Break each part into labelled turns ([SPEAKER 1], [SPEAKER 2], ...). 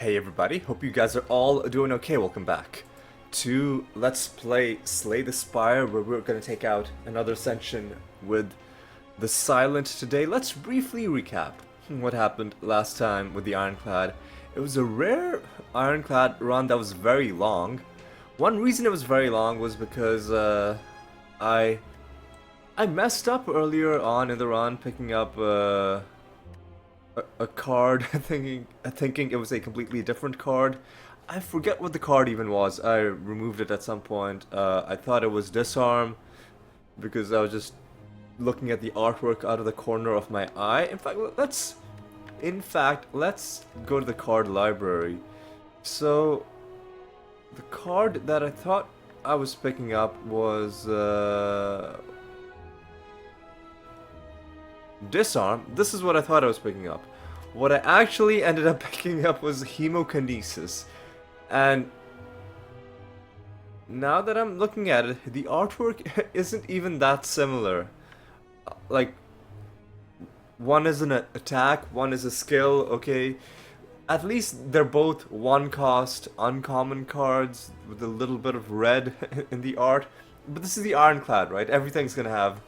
[SPEAKER 1] Hey everybody, hope you guys are all doing okay. Welcome back to Let's Play Slay the Spire, where we're going to take out another Ascension with the Silent today. Let's briefly recap what happened last time with the Ironclad. It was a rare Ironclad run that was very long. One reason it was very long was because I messed up earlier on in the run picking up a card, thinking it was a completely different card. I forget what the card even was. I removed it at some point. I thought it was Disarm because I was just looking at the artwork out of the corner of my eye. In fact, let's go to the card library. So, the card that I thought I was picking up was Disarm. This is what I thought I was picking up. What I actually ended up picking up was Hemokinesis. And now that I'm looking at it, the artwork isn't even that similar. Like, one is an attack, one is a skill, okay? At least they're both one-cost, uncommon cards with a little bit of red in the art. But this is the Ironclad, right? Everything's gonna have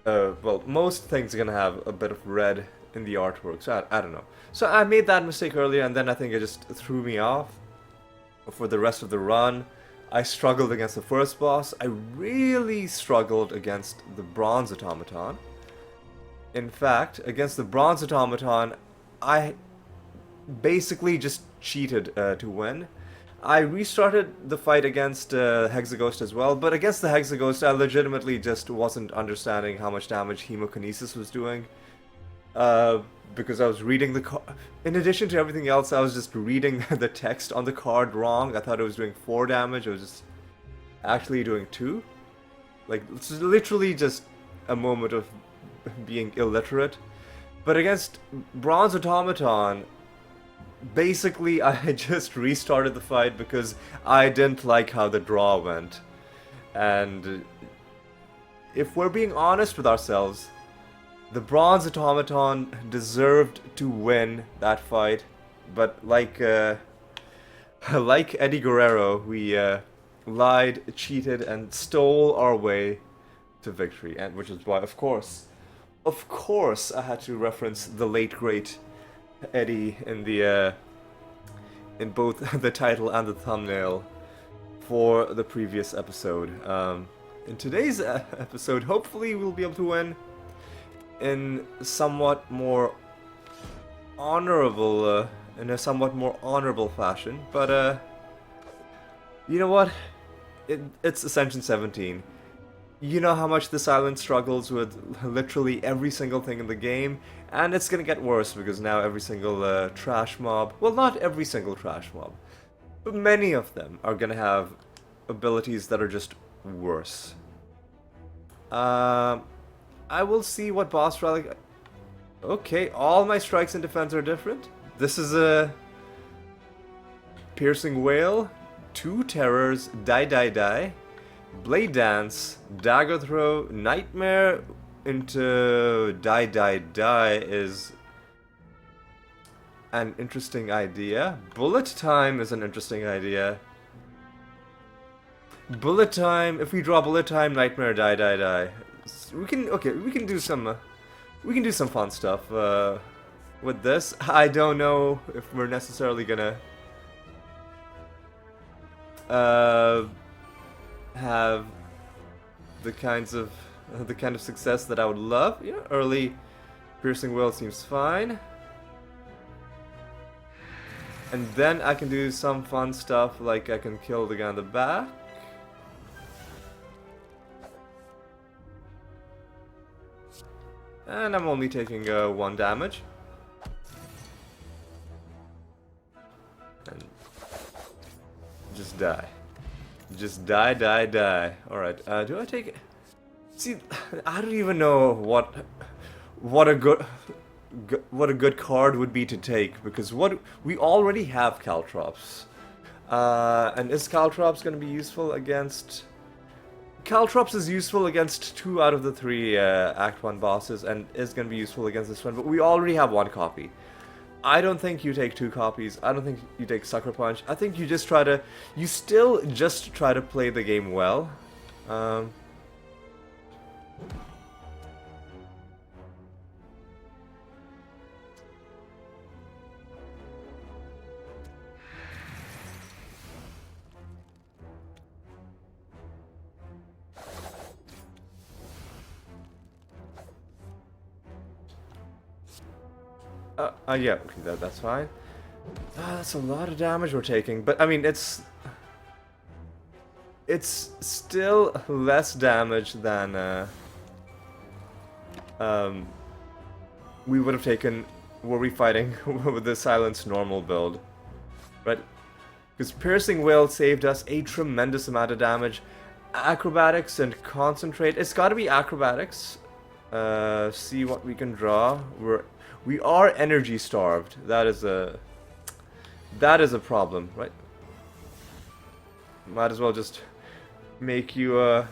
[SPEAKER 1] well, most things are gonna have a bit of red in the artwork, so I don't know. So I made that mistake earlier, and then I think it just threw me off for the rest of the run. I struggled against the first boss. I really struggled against the Bronze Automaton. In fact, against the Bronze Automaton, I basically just cheated to win. I restarted the fight against Hexaghost as well, but against the Hexaghost I legitimately just wasn't understanding how much damage Hemokinesis was doing. Because I was reading the card. In addition to everything else, I was just reading the text on the card wrong. I thought it was doing 4 damage, it was just actually doing 2. Like, it's literally just a moment of being illiterate. But against Bronze Automaton, basically, I just restarted the fight because I didn't like how the draw went. And if we're being honest with ourselves, the Bronze Automaton deserved to win that fight, but like Eddie Guerrero, we lied, cheated, and stole our way to victory, and which is why, of course, I had to reference the late great Eddie in the in both the title and the thumbnail for the previous episode. In today's episode, hopefully we'll be able to win in somewhat more honorable, in a somewhat more honorable fashion. But you know what? It's Ascension 17. You know how much this island struggles with literally every single thing in the game, and it's gonna get worse because now every single trash mob, well, not every single trash mob, but many of them are gonna have abilities that are just worse. I will see what boss rally. Okay, all my strikes and defense are different. This is a Piercing Wail, 2 Terrors, Die, Blade Dance, Dagger Throw, Nightmare into Die is an interesting idea. Bullet Time is an interesting idea. Bullet Time, if we draw Bullet Time, Nightmare, Die. We can do some fun stuff with this. I don't know if we're necessarily gonna have the kind of success that I would love. Yeah, early Piercing Will seems fine. And then I can do some fun stuff, like I can kill the guy in the back. And I'm only taking 1 damage. And just die. Just die. Alright, do I take it? See, I don't even know what a good card would be to take, because we already have Caltrops. And is Caltrops gonna be useful against... Caltrops is useful against 2 out of the 3 Act 1 bosses, and is going to be useful against this one, but we already have 1 copy. I don't think you take 2 copies. I don't think you take Sucker Punch. I think you just try to... You still just try to play the game well. Um, yeah, okay, that's fine. That's a lot of damage we're taking, but I mean, it's still less damage than we would have taken were we fighting with the Silence normal build, right? Because Piercing Will saved us a tremendous amount of damage. Acrobatics and Concentrate. It's got to be Acrobatics. See what we can draw. We are energy starved. That is a problem, right? Might as well just make you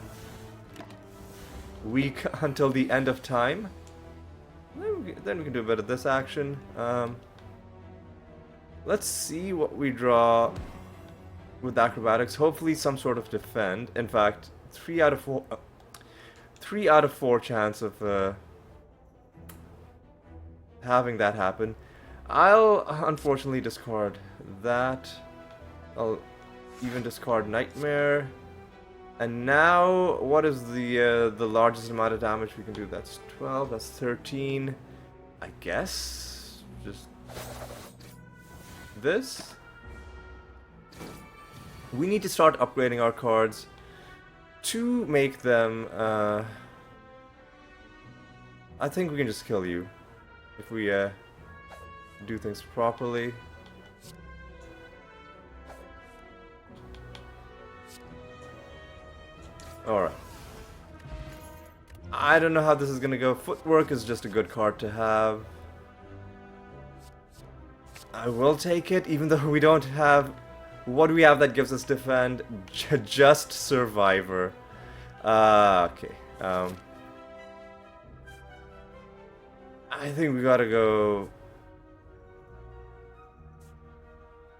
[SPEAKER 1] weak until the end of time. Then we can do a bit of this action. Let's see what we draw with Acrobatics. Hopefully some sort of defend. In fact, 3 out of 4 chance of having that happen. I'll unfortunately discard that. I'll even discard Nightmare. And now, what is the largest amount of damage we can do? That's 12, that's 13. I guess just this. We need to start upgrading our cards to make them, I think we can just kill you if we do things properly. Alright. I don't know how this is gonna go. Footwork is just a good card to have. I will take it, even though we don't have... What do we have that gives us defend? Just Survivor. Okay. I think we gotta go...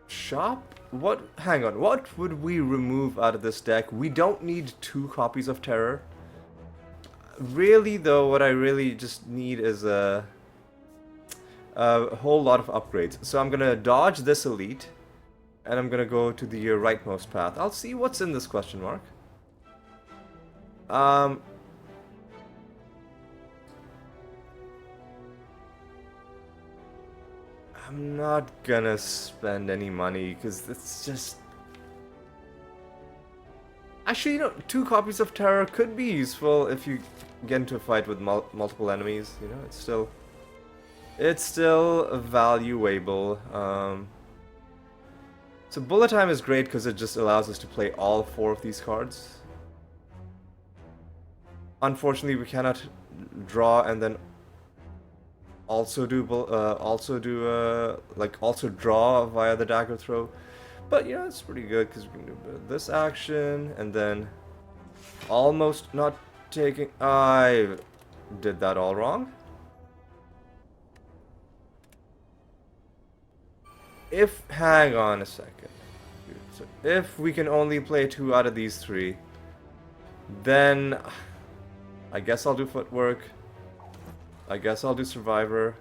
[SPEAKER 1] Shop? What? Hang on. What would we remove out of this deck? We don't need 2 copies of Terror. Really, though, what I really just need is a whole lot of upgrades. So I'm gonna dodge this elite, and I'm gonna go to the rightmost path. I'll see what's in this question mark. I'm not gonna spend any money because it's just... Actually, you know, 2 copies of Terror could be useful if you get into a fight with multiple enemies. You know, it's still valuable. So Bullet Time is great because it just allows us to play all 4 of these cards. Unfortunately, we cannot draw and then also draw via the dagger throw, but yeah, it's pretty good because we can do this action and then almost not taking. I did that all wrong. Hang on a second. So if we can only play 2 out of these 3, then I guess I'll do Footwork. I guess I'll do Survivor.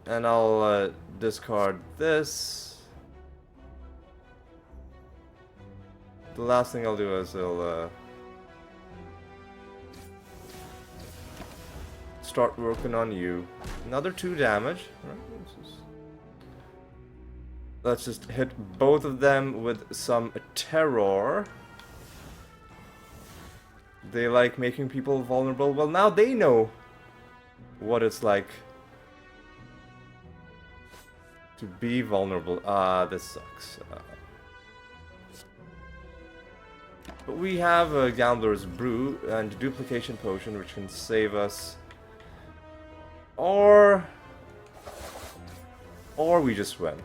[SPEAKER 1] And I'll discard this. The last thing I'll do is I'll start working on you. Another 2 damage. Right, let's just hit both of them with some terror. They like making people vulnerable. Well, now they know what it's like to be vulnerable. This sucks. But we have a Gambler's Brew and Duplication Potion, which can save us. Or we just win.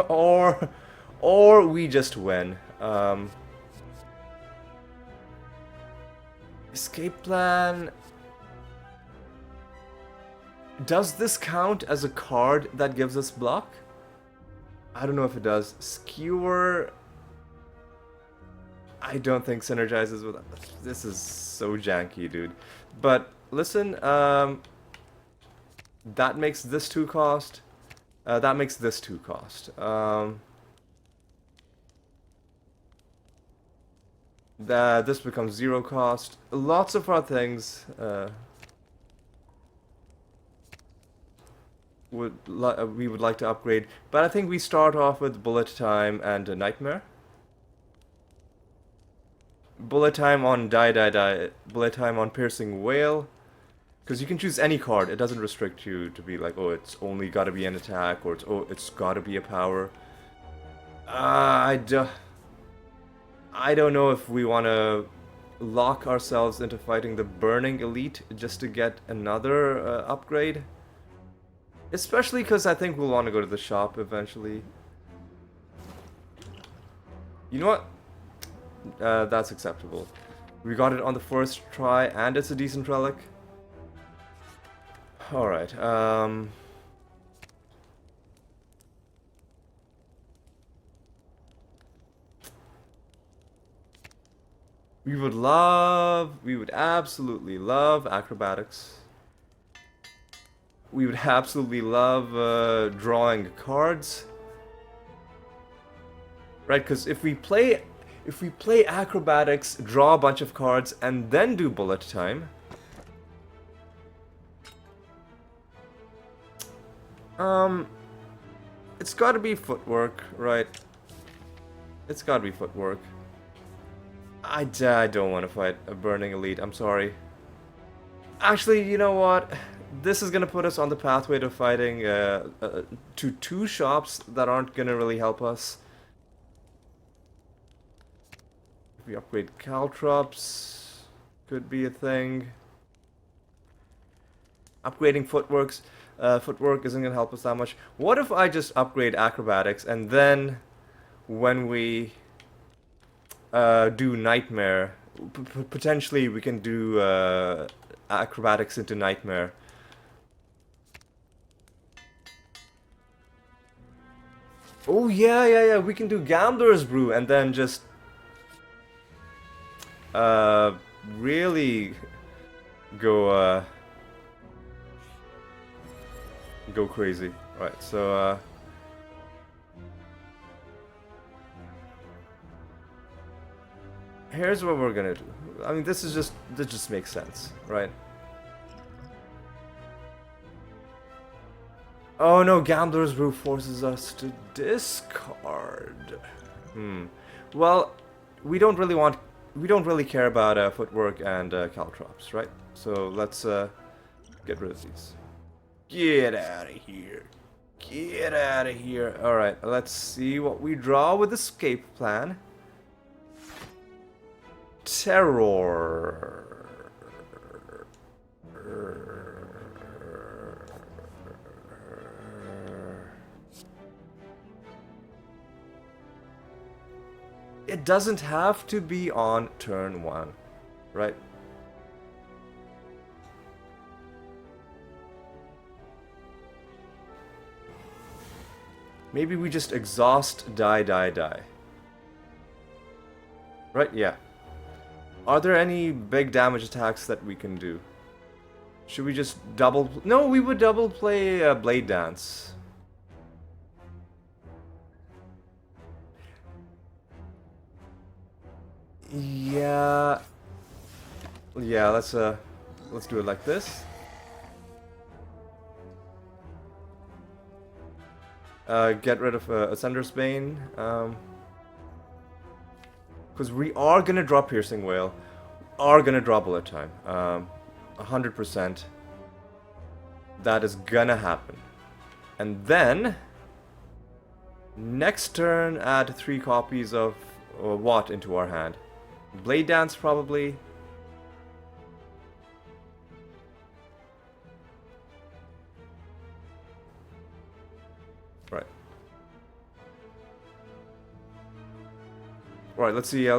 [SPEAKER 1] or we just win. Escape plan. Does this count as a card that gives us block? I don't know if it does. Skewer... I don't think synergizes with... This is so janky, dude. But, listen, that makes this 2 cost. That makes this 2 cost. This becomes 0 cost. Lots of our things we would like to upgrade, but I think we start off with Bullet Time and Nightmare. Bullet Time on Die. Bullet Time on Piercing Whale. Because you can choose any card. It doesn't restrict you to be like, oh, it's only gotta be an attack, or it's gotta be a power. I don't know if we want to lock ourselves into fighting the Burning Elite just to get another upgrade. Especially because I think we'll want to go to the shop eventually. You know what? That's acceptable. We got it on the first try, and it's a decent relic. Alright, we would absolutely love acrobatics. We would absolutely love drawing cards. Right, because if we play acrobatics, draw a bunch of cards, and then do bullet time, it's gotta be footwork, right? It's gotta be footwork. I don't want to fight a Burning Elite, I'm sorry. Actually, you know what? This is gonna put us on the pathway to fighting to 2 shops that aren't gonna really help us. If we upgrade Caltrops, could be a thing. Upgrading footwork isn't gonna help us that much. What if I just upgrade acrobatics, and then when we do Nightmare, potentially we can do acrobatics into Nightmare. Oh yeah, we can do Gambler's Brew and then just really go crazy. Right, so here's what we're gonna do. I mean, this just makes sense, right? Oh no, Gambler's Brew forces us to discard. Well, we don't really care about footwork and caltrops, right? So let's get rid of these. Get out of here. Get out of here. Alright, let's see what we draw with Escape Plan. Terror. It doesn't have to be on turn 1, right? Maybe we just exhaust, die. Right, yeah. Are there any big damage attacks that we can do? Should we just double... No, we would double play Blade Dance. Yeah, let's do it like this. Get rid of Ascender's Bane, because we are gonna draw Piercing Whale, are gonna draw Bullet Time, 100%. That is gonna happen, and then next turn add 3 copies of Watt into our hand. Blade Dance, probably. Right. Right, let's see,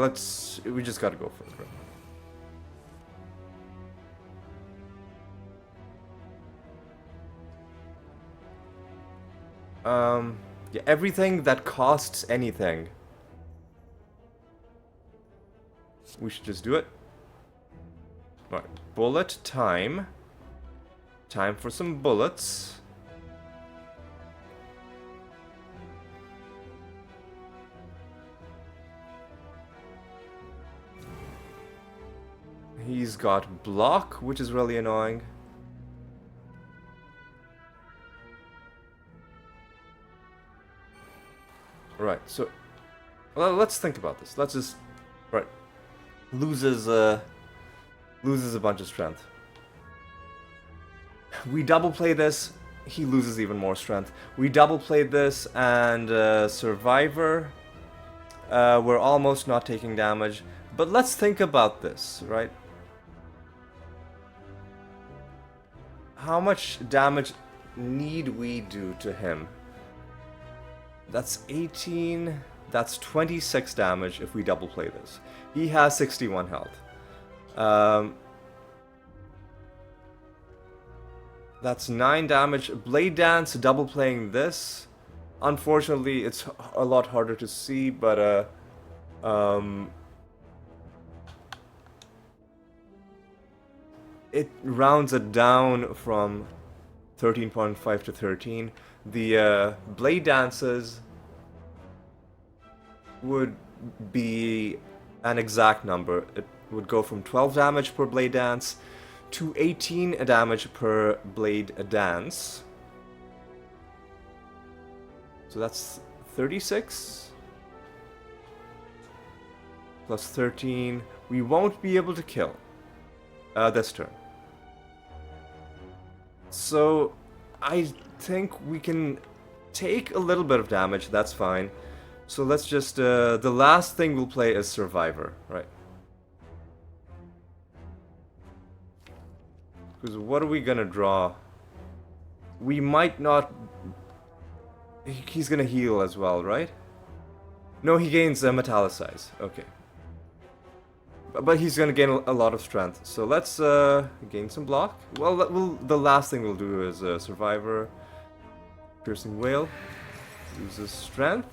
[SPEAKER 1] we just gotta go for it. Right? Yeah, everything that costs anything. We should just do it. Right, bullet time. Time for some bullets. He's got block, which is really annoying. Right, so... Well, let's think about this. Let's just... Right. Loses a bunch of strength. We double play this, he loses even more strength. We double play this and Survivor. We're almost not taking damage. But let's think about this, right? How much damage need we do to him? That's 18... That's 26 damage if we double play this. He has 61 health. That's 9 damage. Blade Dance, double playing this. Unfortunately, it's a lot harder to see, but it rounds it down from 13.5 to 13. The Blade Dances would be an exact number. It would go from 12 damage per Blade Dance to 18 damage per Blade Dance. So that's 36 plus 13. We won't be able to kill this turn. So I think we can take a little bit of damage, that's fine. So let's just, the last thing we'll play is Survivor, right? Because what are we gonna draw? We might not... He's gonna heal as well, right? No, he gains Metallicize, okay. But he's gonna gain a lot of strength. So let's gain some block. Well, the last thing we'll do is Survivor. Piercing Whale. Loses strength.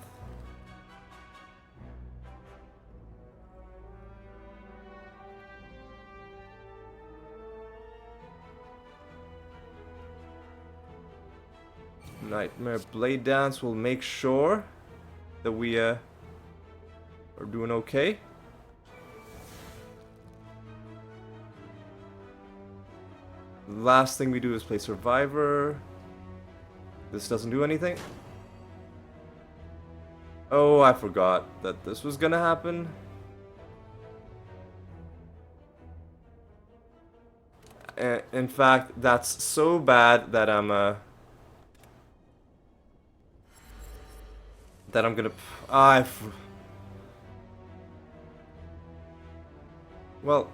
[SPEAKER 1] Nightmare Blade Dance will make sure that we are doing okay. Last thing we do is play Survivor. This doesn't do anything. Oh, I forgot that this was gonna happen. In fact, that's so bad that I'm gonna... Well...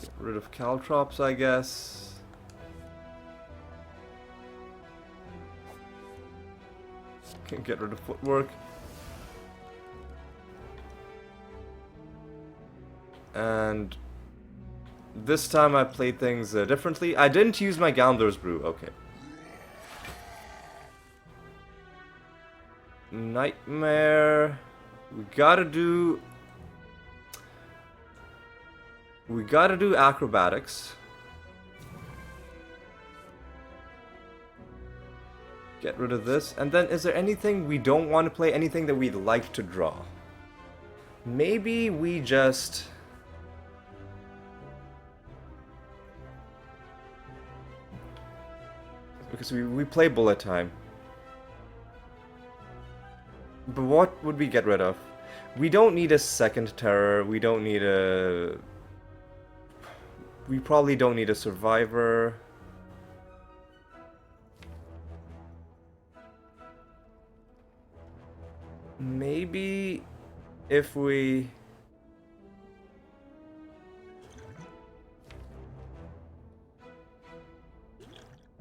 [SPEAKER 1] Get rid of Caltrops, I guess. Can get rid of Footwork. And this time I played things differently. I didn't use my Gambler's Brew, okay. Nightmare. We gotta do acrobatics. Get rid of this. And then is there anything we don't want to play? Anything that we'd like to draw? Maybe we just... Because we play Bullet Time. But what would we get rid of? We don't need a second Terror. We don't need a... We probably don't need a Survivor. Maybe if we...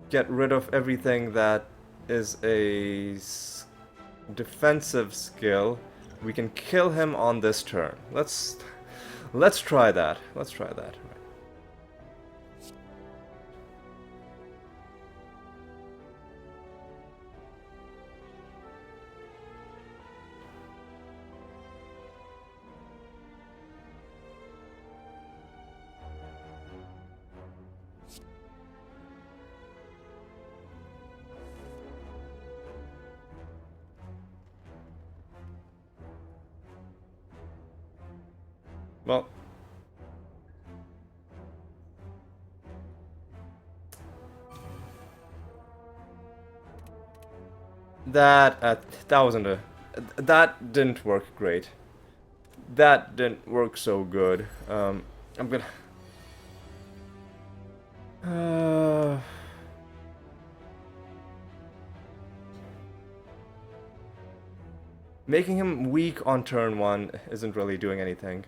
[SPEAKER 1] get rid of everything that is a defensive skill. We can kill him on this turn. Let's try that. Let's try that. Well, that wasn't a that didn't work great. That didn't work so good. I'm gonna. Making him weak on turn 1 isn't really doing anything.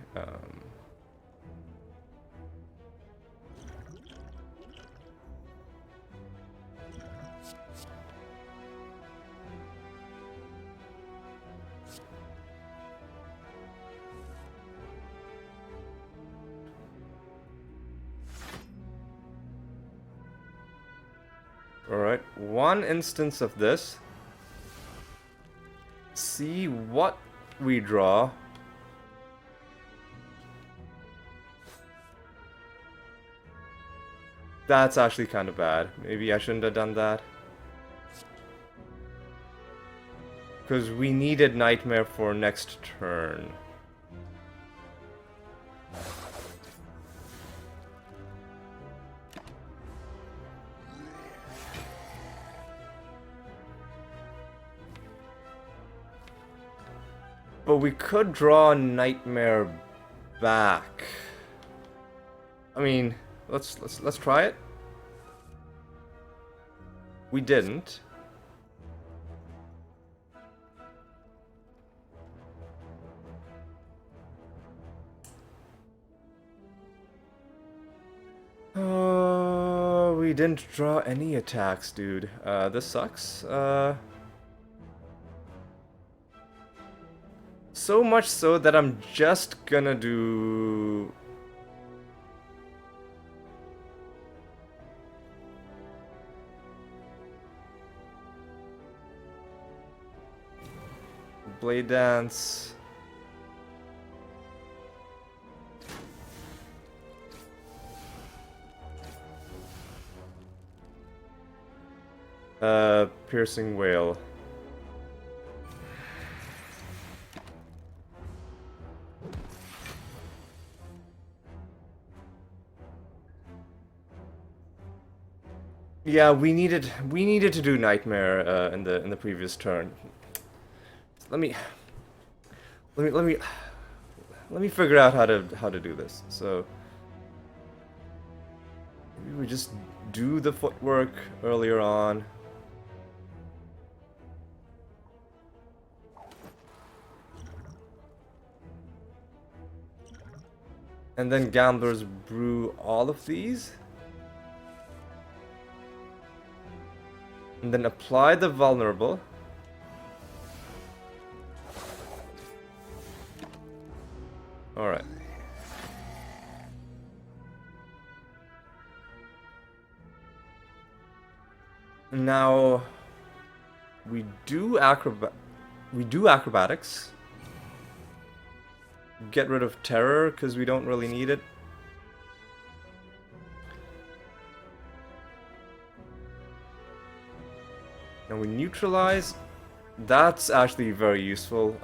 [SPEAKER 1] Alright, one instance of this. See what we draw. That's actually kind of bad. Maybe I shouldn't have done that. Because we needed Nightmare for next turn. But we could draw Nightmare back. I mean, let's try it. We didn't. We didn't draw any attacks, dude. This sucks. So much so that I'm just gonna do... Blade Dance. Piercing Wail. Yeah, we needed to do Nightmare in the previous turn. Let me figure out how to do this. So maybe we just do the footwork earlier on. And then Gambler's Brew all of these. And then apply the vulnerable. Alright. Now we do acrobatics. Get rid of terror because we don't really need it. Now we neutralize. That's actually very useful.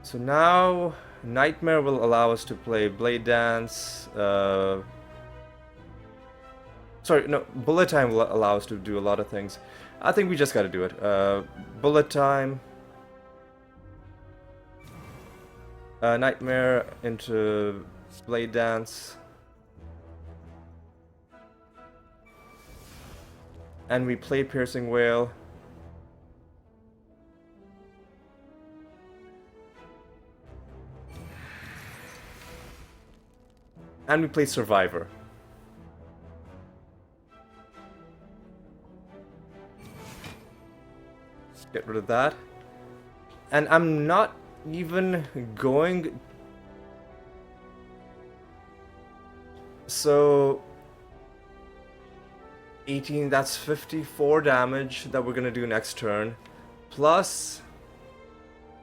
[SPEAKER 1] So now Nightmare will allow us to play Blade Dance. Sorry, no, Bullet Time will allow us to do a lot of things. I think we just gotta do it. Bullet Time. Nightmare into Blade Dance. And we play Piercing Wail. And we play Survivor. Get rid of that. And I'm not even going... So... 18, that's 54 damage that we're gonna do next turn. Plus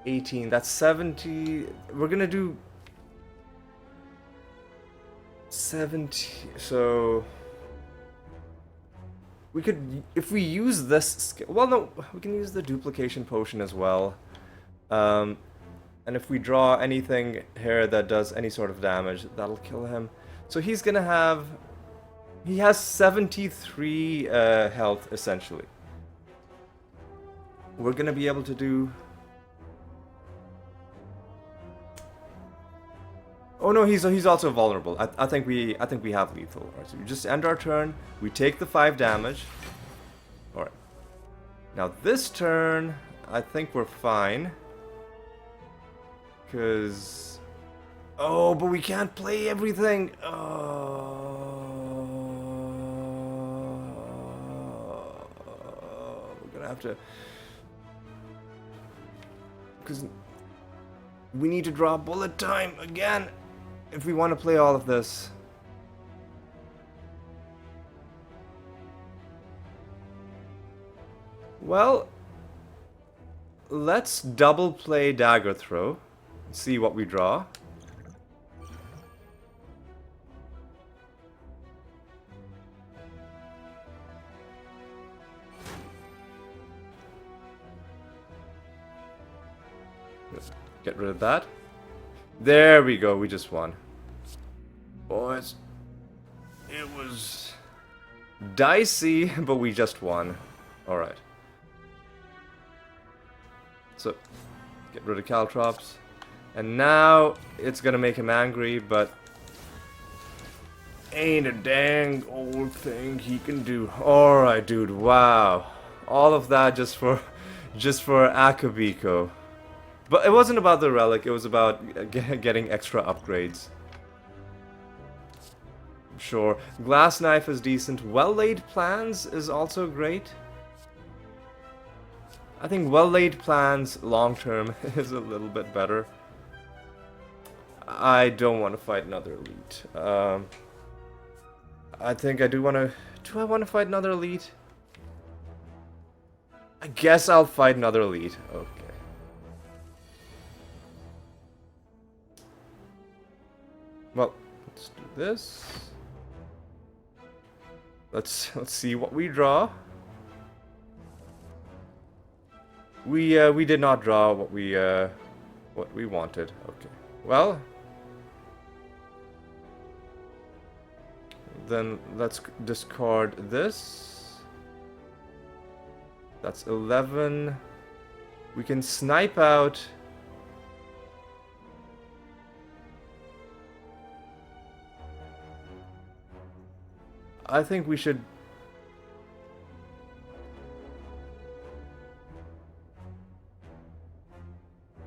[SPEAKER 1] 18, that's 70. We're gonna do 70. So we could, if we use this skill, well, no, we can use the duplication potion as well. And if we draw anything here that does any sort of damage, that'll kill him. So he's gonna have, he has 73 health essentially. We're gonna be able to do... Oh no, he's also vulnerable. I think we have lethal. Alright, so we just end our turn. We take the 5 damage. Alright. Now this turn, I think we're fine. Cause... Oh, but we can't play everything. We're gonna have to... Because we need to draw bullet time again if we want to play all of this. Well, let's double play Dagger Throw. See what we draw. Get rid of that. There we go, we just won. Boys, it was dicey, but we just won. Alright. So, get rid of Caltrops. And now, it's gonna make him angry, but... ain't a dang old thing he can do. Alright, dude, wow. All of that just for Akabiko. But it wasn't about the relic, it was about getting extra upgrades. Sure. Glass Knife is decent. Well-Laid Plans is also great. I think Well-Laid Plans, long-term, is a little bit better. I don't want to fight another elite. I think I do want to... Do I want to fight another elite? I guess I'll fight another elite. Okay. Well, let's do this. Let's see what we draw. We did not draw what we wanted. Okay. Well, then let's discard this. That's 11. We can snipe out. I think we should...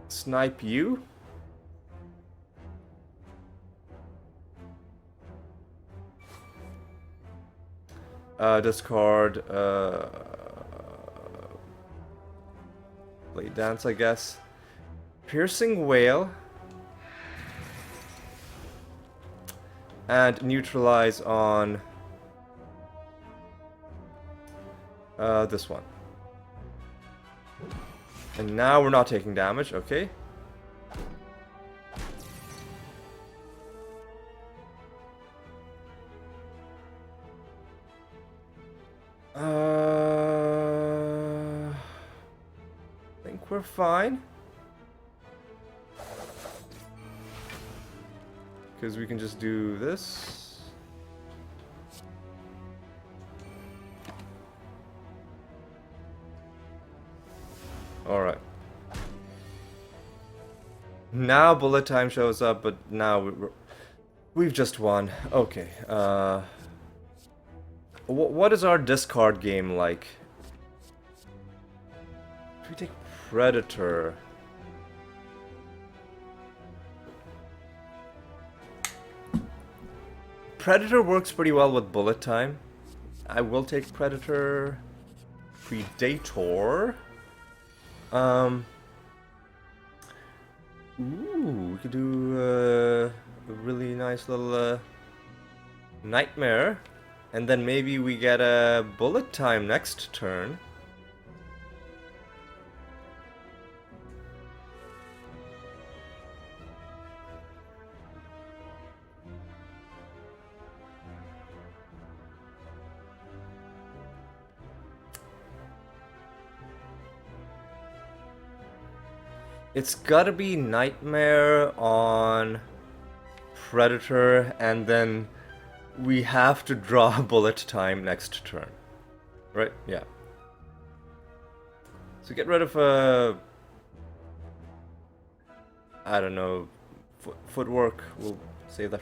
[SPEAKER 1] snipe you? Discard... Blade Dance, I guess. Piercing Whale. And neutralize on... this one. And now we're not taking damage, okay. I think we're fine. Because we can just do this. Alright. Now bullet time shows up, but now we've just won. Okay. What is our discard game like? Do we take Predator? Predator works pretty well with bullet time. I will take Predator. Predator. Ooh, we could do a really nice little nightmare, and then maybe we get a bullet time next turn. It's gotta be Nightmare on Predator, and then we have to draw bullet time next turn. Right? Yeah. So get rid of I don't know, footwork. We'll save that.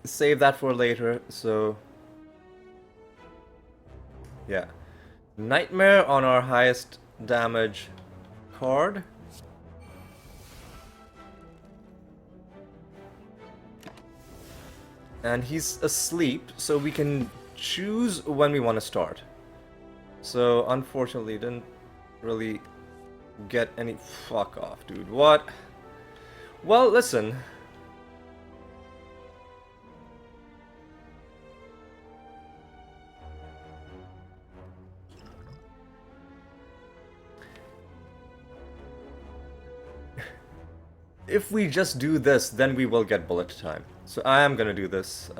[SPEAKER 1] Save that for later. So yeah, Nightmare on our highest damage card. And he's asleep, so we can choose when we want to start. So unfortunately, didn't really get any. Fuck off, dude. What? Well, listen. If we just do this, then we will get bullet time. So I am gonna do this.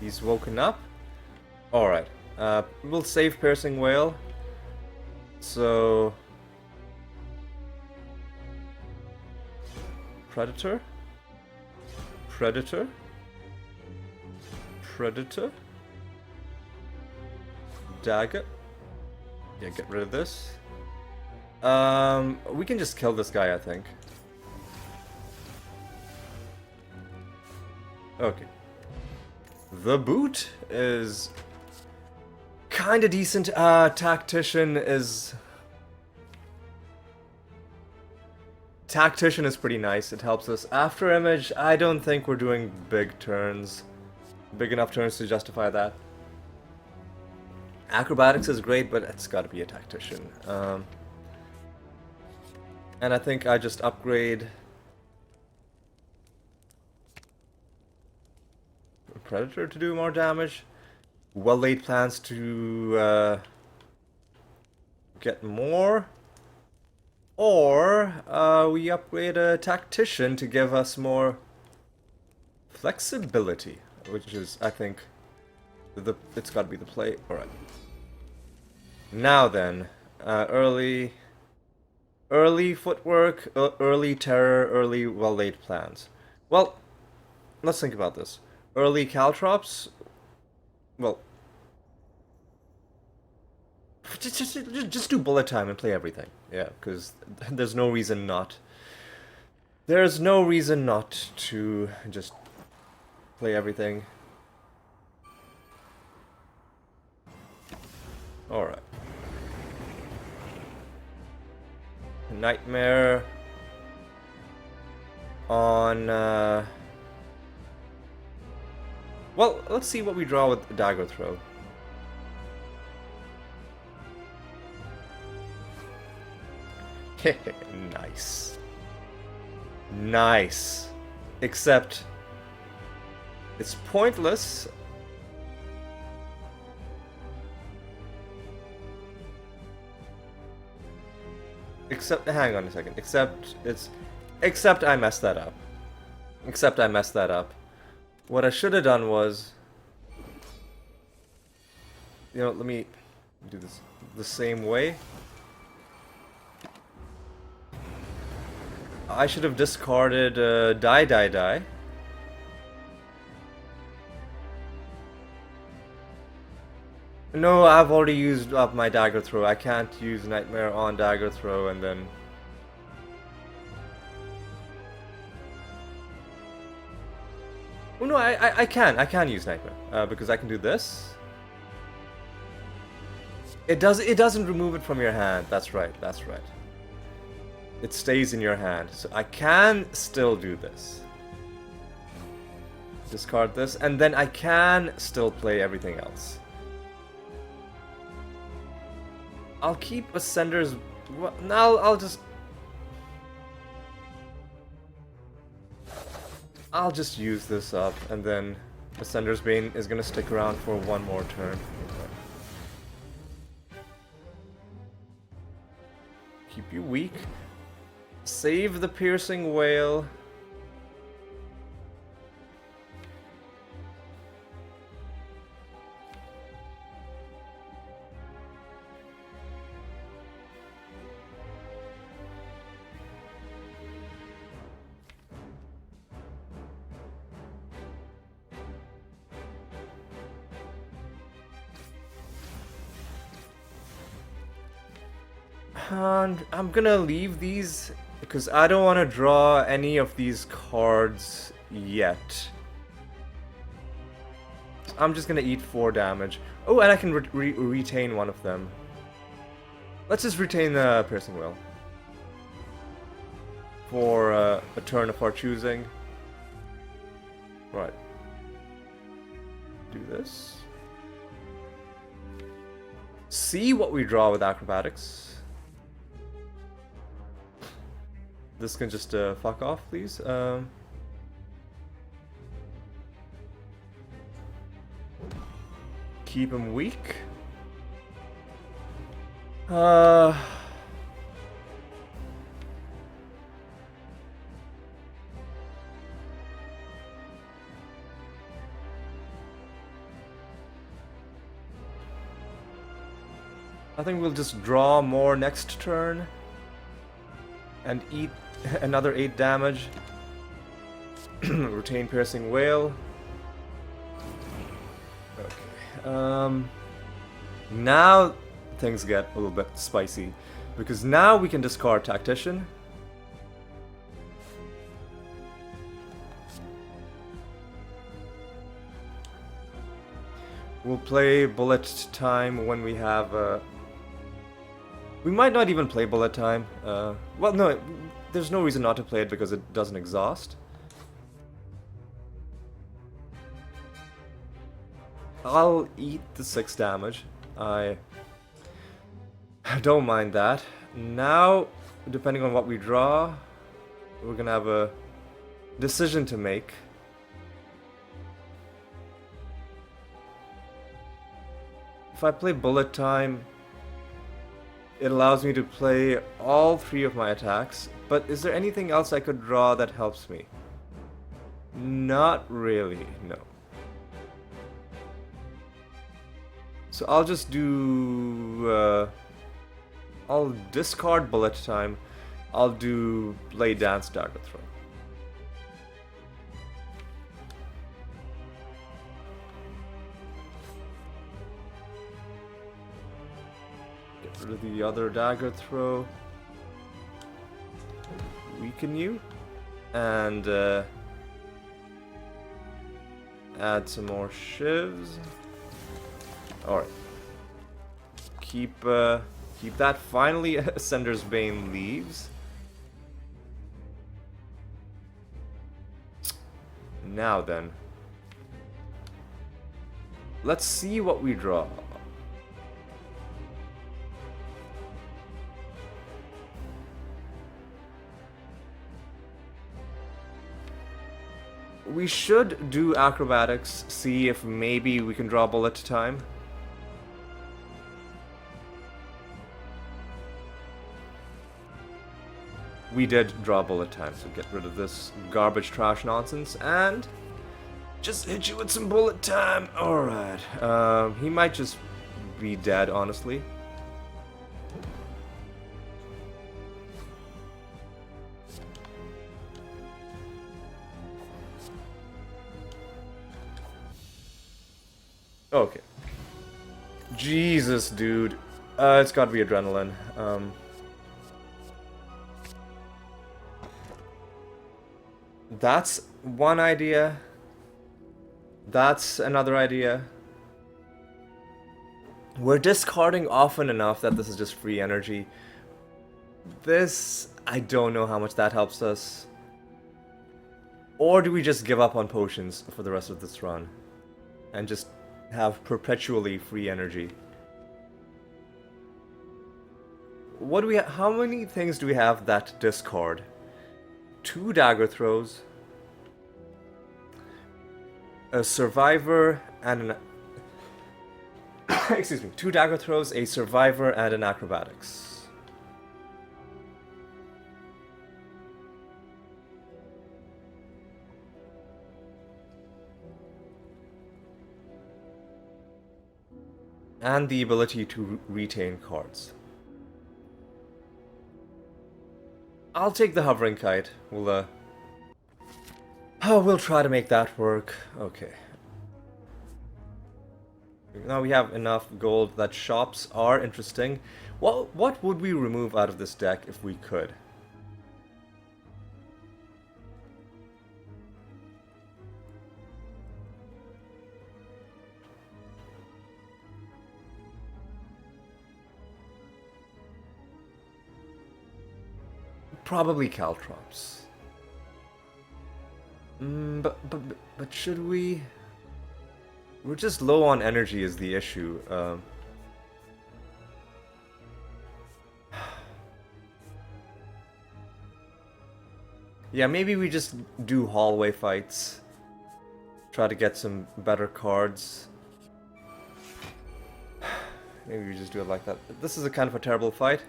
[SPEAKER 1] He's woken up. Alright. We'll save Piercing Whale. So... Predator? Predator? Predator? Dagger? Yeah, get rid of this. We can just kill this guy, I think. Okay. The boot is kinda decent. Tactician is... Tactician is pretty nice. It helps us. After Image, I don't think we're doing big turns. Big enough turns to justify that. Acrobatics is great, but it's gotta be a Tactician. And I think I just upgrade Predator to do more damage. Well-laid plans to get more. Or we upgrade a Tactician to give us more flexibility, which is, I think, it's got to be the play. All right. Now then, early footwork, early terror, early well-laid plans. Well, let's think about this. Early caltrops. Well, just do bullet time and play everything. Yeah, because there's no reason not. There's no reason not to just play everything. Alright. Nightmare on... Well, let's see what we draw with Dagger Throw. Nice. Nice. Except... it's pointless. Except, hang on a second. Except I messed that up. Except I messed that up. What I should have done was... You know, let me do this the same way. I should have discarded die. No, I've already used up my Dagger Throw. I can't use Nightmare on Dagger Throw and then... Oh no, I can use Nightmare, because I can do this. It doesn't remove it from your hand. That's right. It stays in your hand. So I can still do this. Discard this, and then I can still play everything else. I'll keep Ascender's... Now I'll just... I'll just use this up, and then Ascender's Bane is gonna stick around for one more turn. Keep you weak. Save the Piercing Wail. And I'm gonna leave these because I don't want to draw any of these cards yet. I'm just gonna eat 4 damage. Oh, and I can retain one of them. Let's just retain the Piercing Will for a turn of our choosing. Right. Do this. See what we draw with Acrobatics. This can just fuck off, please. Keep him weak. I think we'll just draw more next turn and eat another 8 damage. Retain Piercing Wail. Okay. Now things get a little bit spicy because now we can discard Tactician. We'll play Bullet Time when we have we might not even play Bullet Time. Well, no, there's no reason not to play it because it doesn't exhaust. I'll eat the 6 damage. I don't mind that. Now, depending on what we draw, we're gonna have a decision to make. If I play Bullet Time, it allows me to play all 3 of my attacks, but is there anything else I could draw that helps me? Not really, no. So I'll just do... I'll discard Bullet Time. I'll do Blade Dance, Dagger Throw. Get rid of the other Dagger Throw. Weaken you. And add some more shivs. Alright. Keep that. Finally, Ascender's Bane leaves. Now then. Let's see what we draw. We should do Acrobatics, see if maybe we can draw Bullet Time. We did draw Bullet Time, so get rid of this garbage trash nonsense and just hit you with some Bullet Time. Alright. He might just be dead, honestly. Okay. Jesus, dude. It's gotta be Adrenaline. That's one idea. That's another idea. We're discarding often enough that this is just free energy. This, I don't know how much that helps us. Or do we just give up on potions for the rest of this run? And just have perpetually free energy? What do we how many things do we have that discard? 2 dagger throws, a survivor, and an excuse me, 2 dagger throws, a survivor, and an acrobatics. And the ability to retain cards. I'll take the hovering kite. We'll try to make that work. Okay. Now we have enough gold that shops are interesting. Well, what would we remove out of this deck if we could? Probably Caltrops. But should we? We're just low on energy is the issue. Yeah, maybe we just do hallway fights. Try to get some better cards. Maybe we just do it like that. This is a kind of a terrible fight.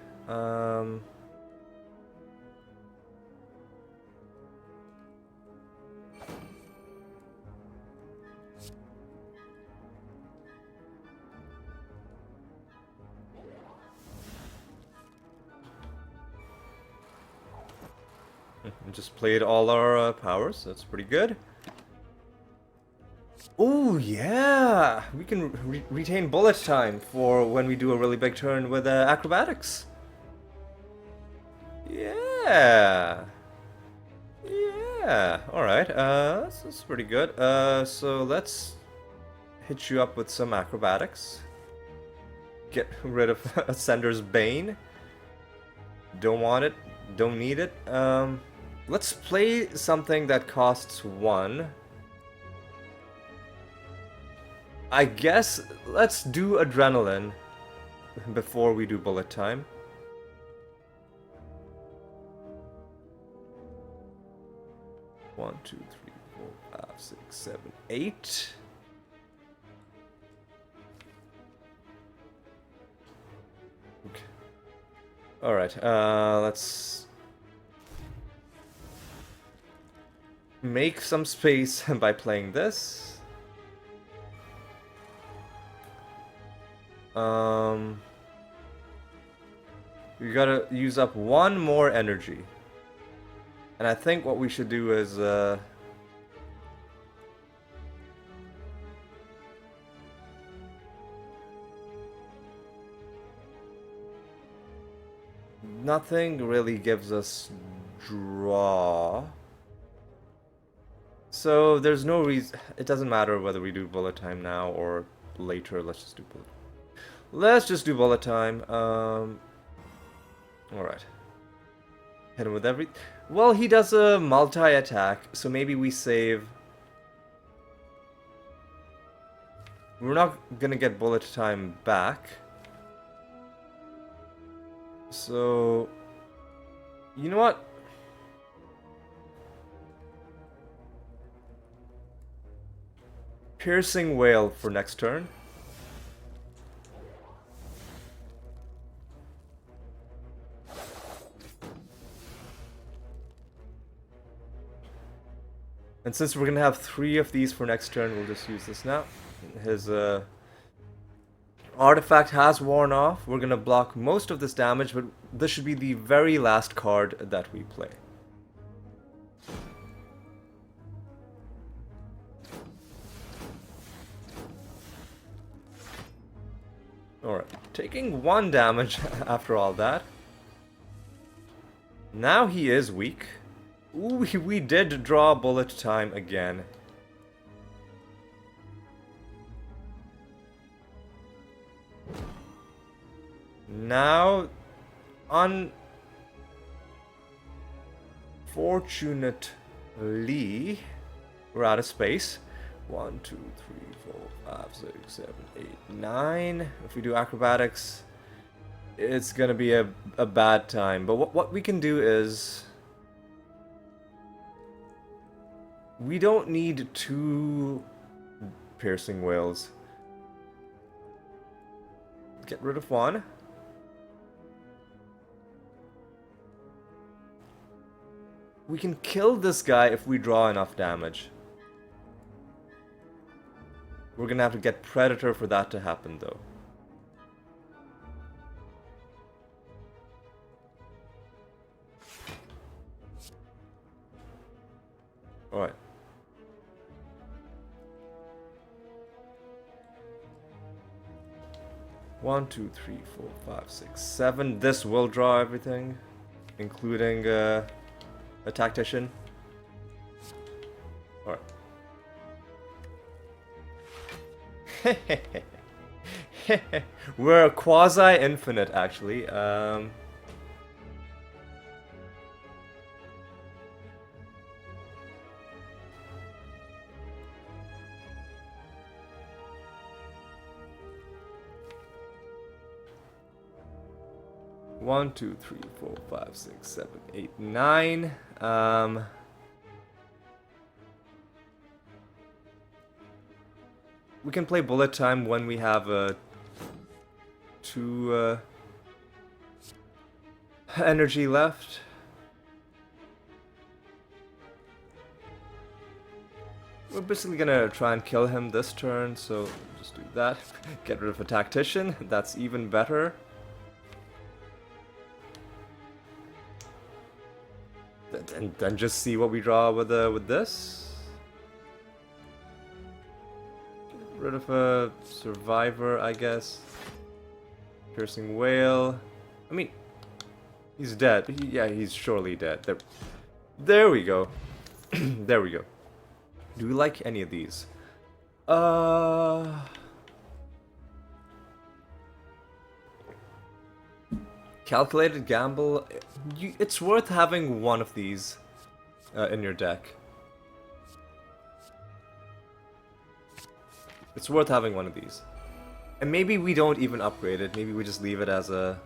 [SPEAKER 1] Just played all our powers. That's pretty good. Oh yeah, we can retain bullet time for when we do a really big turn with acrobatics. Yeah. Yeah. All right. That's pretty good. So let's hit you up with some acrobatics. Get rid of Ascender's Bane. Don't want it. Don't need it. Let's play something that costs 1. I guess let's do Adrenaline before we do bullet time. One, 2, 3, 4, 5, 6, 7, 8. Okay. Alright, let's make some space by playing this. We gotta use up 1 more energy. And I think what we should do is nothing really gives us draw. So there's no reason. It doesn't matter whether we do bullet time now or later. Let's just do bullet. Let's just do bullet time. Alright. Hit him with every... Well, he does a multi-attack, so maybe we save... We're not gonna get bullet time back. So... You know what? Piercing Wail for next turn. And since we're gonna have 3 of these for next turn, we'll just use this now. His artifact has worn off. We're gonna block most of this damage, but this should be the very last card that we play. Alright, taking 1 damage after all that. Now he is weak. Ooh, we did draw bullet time again. Now, unfortunately, we're out of space. 1, 2, 3, 4, 5, 6, 7, 8, 9. If we do acrobatics, it's gonna be a bad time. But what we can do is... we don't need 2 piercing whales. Get rid of 1. We can kill this guy if we draw enough damage. We're gonna have to get Predator for that to happen, though. Alright. One, 2, 3, 4, 5, 6, 7. This will draw everything, including a tactician. Alright. We're quasi-infinite, actually. One, 2, 3, 4, 5, 6, 7, 8, 9. We can play bullet time when we have 2 energy left. We're basically gonna try and kill him this turn, so just do that. Get rid of a tactician. That's even better. Then just see what we draw with this. Get rid of a survivor, I guess. Piercing whale. I mean, he's dead. Yeah, he's surely dead. There we go. There we go. Do we like any of these? Calculated gamble. It's worth having one of these in your deck. It's worth having one of these. And maybe we don't even upgrade it. Maybe we just leave it as a...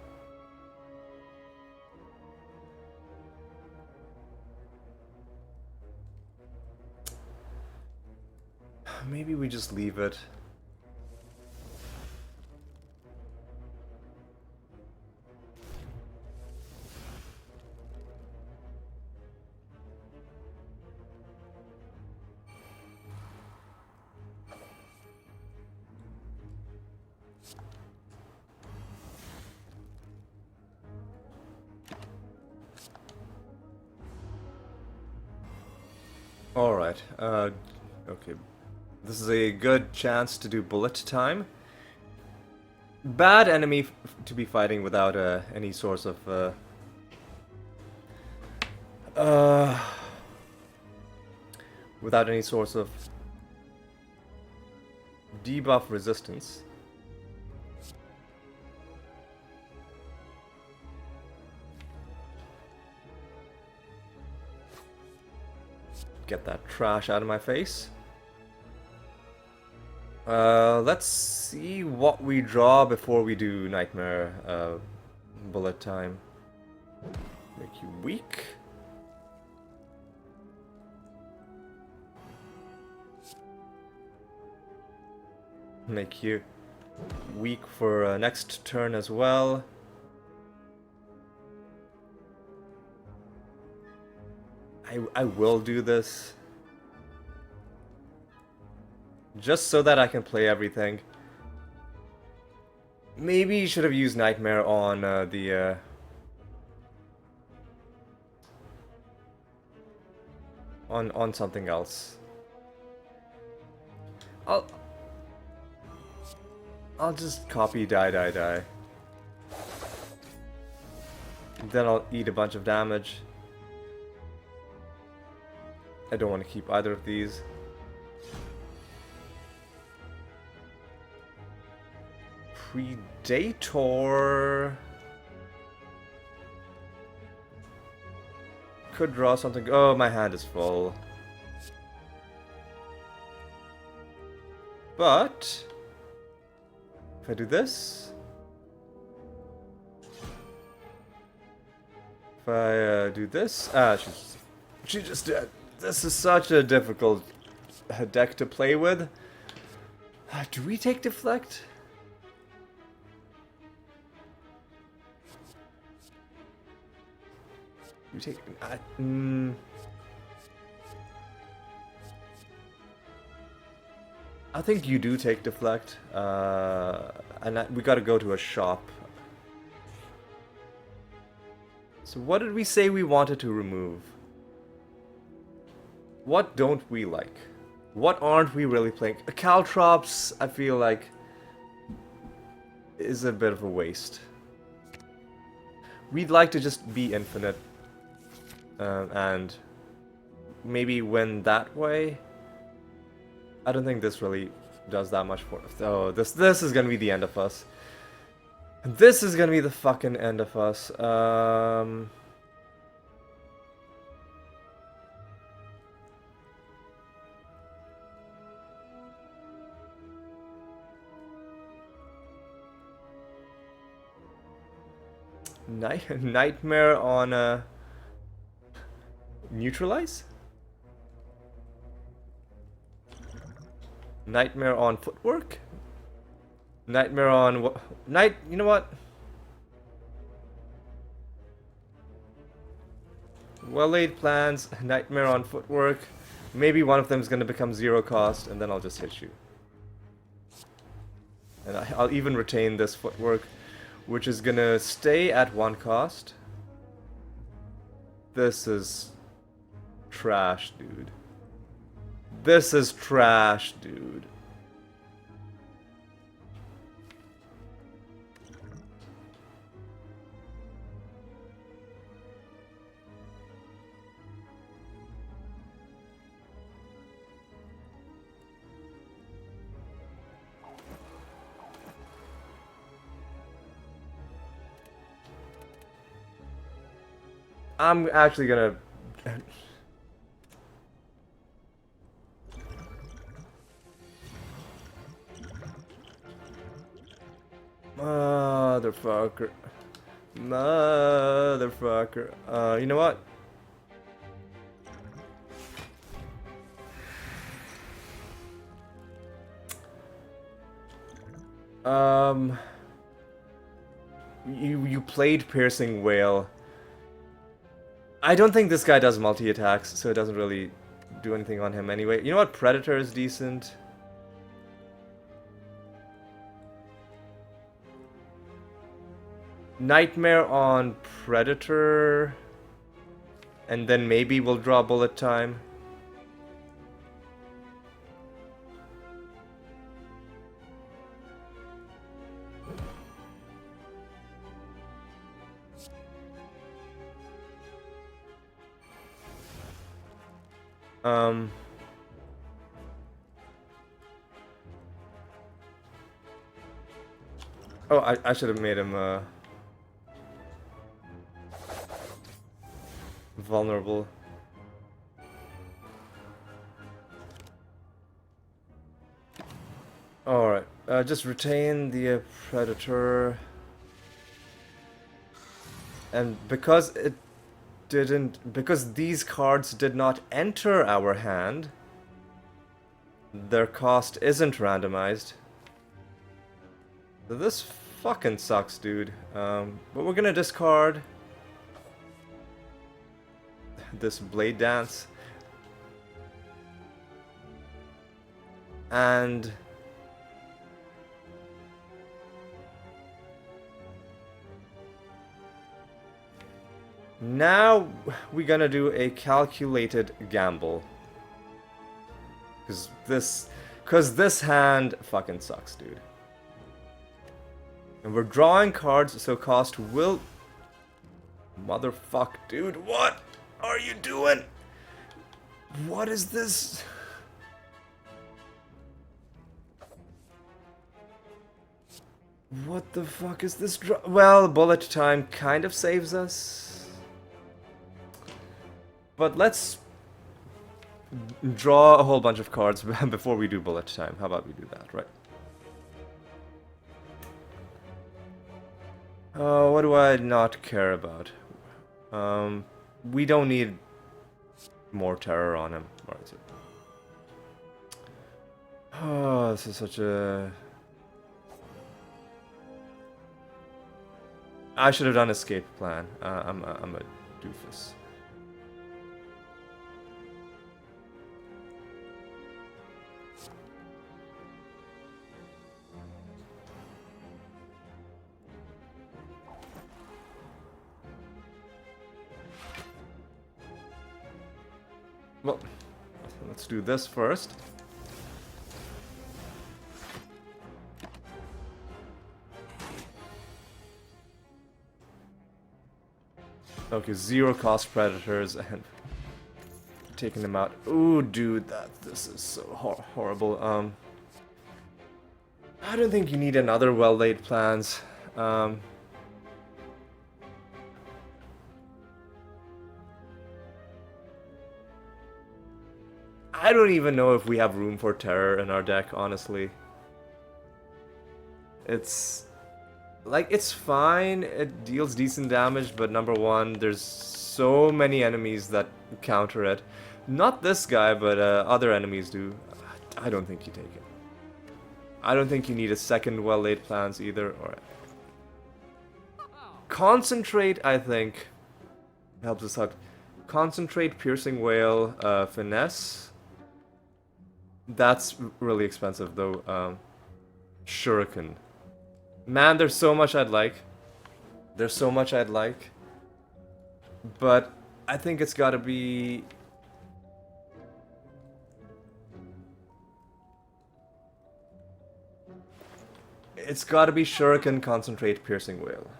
[SPEAKER 1] maybe we just leave it. Alright, okay. This is a good chance to do bullet time. Bad enemy to be fighting without any source of without any source of debuff resistance. Get that trash out of my face. Let's see what we draw before we do Nightmare bullet time. Make you weak. Make you weak for next turn as well. I will do this. Just so that I can play everything. Maybe you should have used Nightmare on on something else. I'll just copy die. Then I'll eat a bunch of damage. I don't want to keep either of these. Predator could draw something. Oh, my hand is full. But if I do this, If I do this, she just did. This is such a difficult deck to play with. Do we take Deflect? You take. I think you do take Deflect, and we gotta go to a shop. So what did we say we wanted to remove? What don't we like? What aren't we really playing? Caltrops, I feel like, is a bit of a waste. We'd like to just be infinite, and maybe win that way. I don't think this really does that much for us. Oh, this is gonna be the end of us. This is gonna be the fucking end of us. Nightmare on neutralize? Nightmare on footwork? Nightmare on what? You know what? Well laid plans, nightmare on footwork. Maybe one of them is going to become 0 cost, and then I'll just hit you. And I'll even retain this footwork, which is going to stay at 1 cost. This is trash, dude. This is trash, dude. I'm actually gonna... Motherfucker. Motherfucker. You know what? You played Piercing Whale. I don't think this guy does multi-attacks, so it doesn't really do anything on him anyway. You know what? Predator is decent. Nightmare on Predator. And then maybe we'll draw Bullet Time. Oh, I should have made him vulnerable. Alright, just retain the Predator. And because it didn't... because these cards did not enter our hand, their cost isn't randomized. So this fucking sucks, dude. But we're gonna discard this Blade Dance. And now we're gonna do a calculated gamble. Cause this hand fucking sucks, dude. And we're drawing cards, so cost will... Motherfuck, dude, what are you doing? What is this? What the fuck is this draw? Well, Bullet Time kind of saves us. But let's draw a whole bunch of cards before we do Bullet Time. How about we do that, right? What do I not care about? We don't need more terror on him. Alright. Oh, this is such a... I should have done escape plan. I'm a doofus. Well, let's do this first. Okay, zero cost predators and taking them out. Ooh, dude, this is so horrible. I don't think you need another well-laid plans. I don't even know if we have room for terror in our deck, honestly. It's... like, it's fine, it deals decent damage, but number one, there's so many enemies that counter it. Not this guy, but other enemies do. I don't think you take it. I don't think you need a second well-laid plans either. Or Concentrate, I think, helps us out. Concentrate, Piercing Whale, Finesse. That's really expensive, though. Shuriken. Man, there's so much I'd like. There's so much I'd like. But I think it's gotta be... it's gotta be Shuriken, Concentrate, Piercing Whale.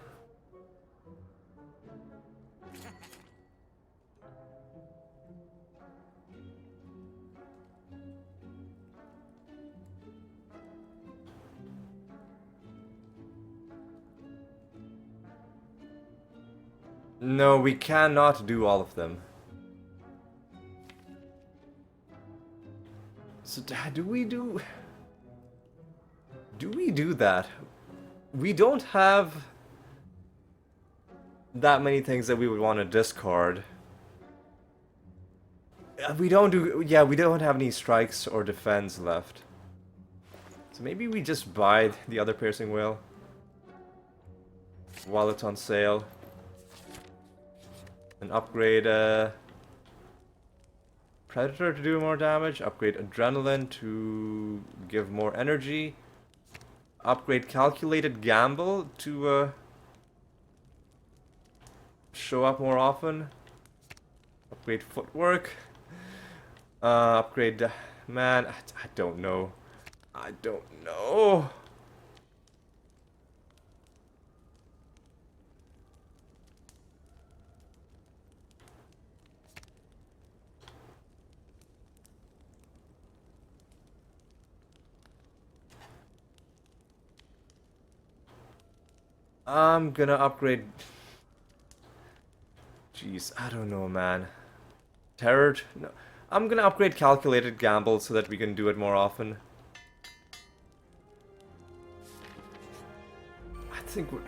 [SPEAKER 1] No, we cannot do all of them. So do we do that? We don't have that many things that we would want to discard. We don't do... yeah, we don't have any strikes or defense left. So maybe we just buy the other Piercing Whale while it's on sale. And upgrade Predator to do more damage, upgrade Adrenaline to give more energy, upgrade Calculated Gamble to show up more often, upgrade Footwork, upgrade... man, I don't know. I don't know. I'm gonna upgrade... jeez, I don't know, man. Terror? No. I'm gonna upgrade Calculated Gamble so that we can do it more often. I think we're...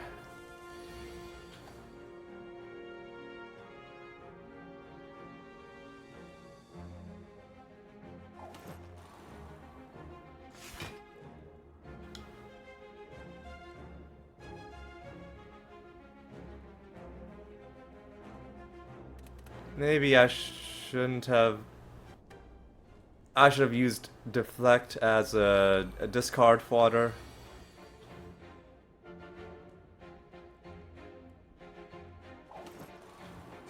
[SPEAKER 1] maybe I shouldn't have... I should have used Deflect as a discard fodder.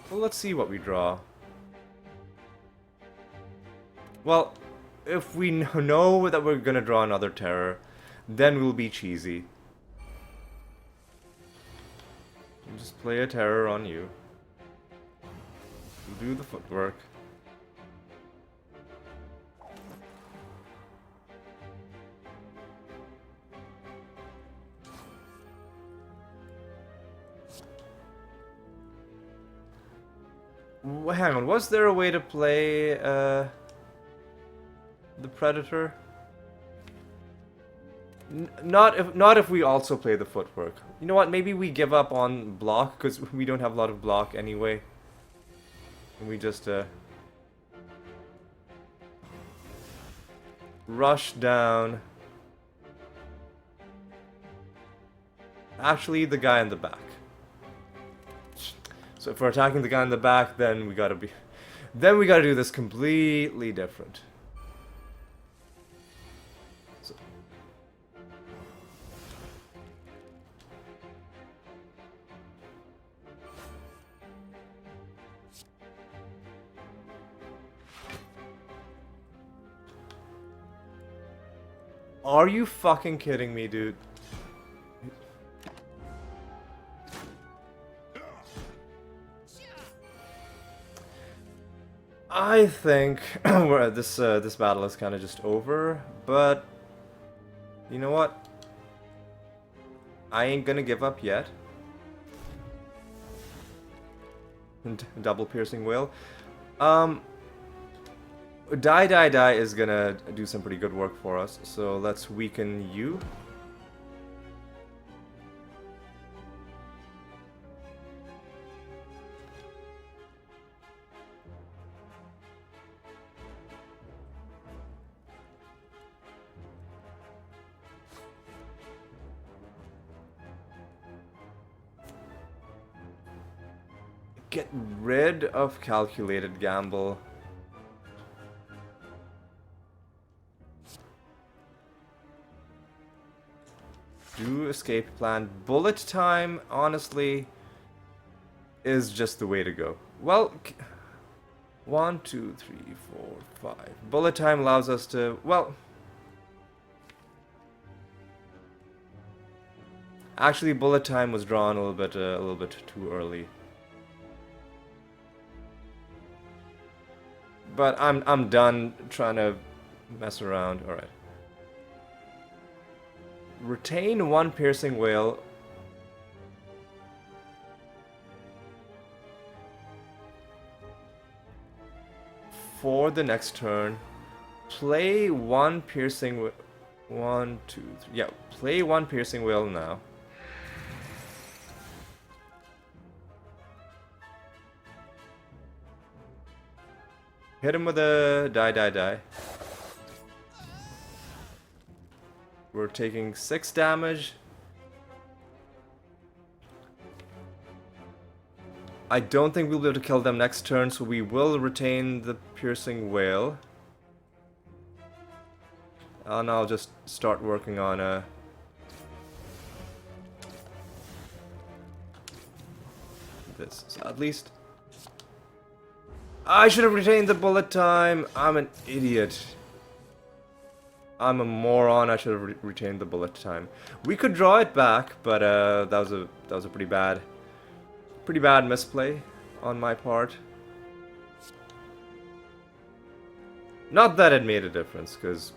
[SPEAKER 1] Well, let's see what we draw. Well, if we know that we're gonna draw another terror, then we'll be cheesy. Just play a terror on you. Do the footwork. Hang on, was there a way to play the Predator? Not if we also play the footwork. You know what? Maybe we give up on block because we don't have a lot of block anyway. And we just rush down. Actually, the guy in the back. So if we're attacking the guy in the back, then we gotta do this completely different. So. Are you fucking kidding me, dude? I think this battle is kind of just over, but you know what? I ain't gonna give up yet. And double piercing whale. Die is gonna do some pretty good work for us, so let's weaken you. Get rid of calculated gamble. Do escape plan. Bullet time, honestly, is just the way to go. Well, 1, 2, 3, 4, 5. Bullet time allows us to, well, actually, bullet time was drawn a little bit too early. But I'm done trying to mess around. All right. Retain 1 piercing whale. For the next turn. Play 1 piercing 1, 2, 3. Yeah, play 1 piercing whale now. Hit him with a die. We're taking 6 damage. I don't think we'll be able to kill them next turn, so we will retain the piercing whale. And I'll just start working on this. So at least I should have retained the bullet time. I'm an idiot. I'm a moron. I should have retained the bullet time. We could draw it back, but that was a pretty bad misplay on my part. Not that it made a difference, because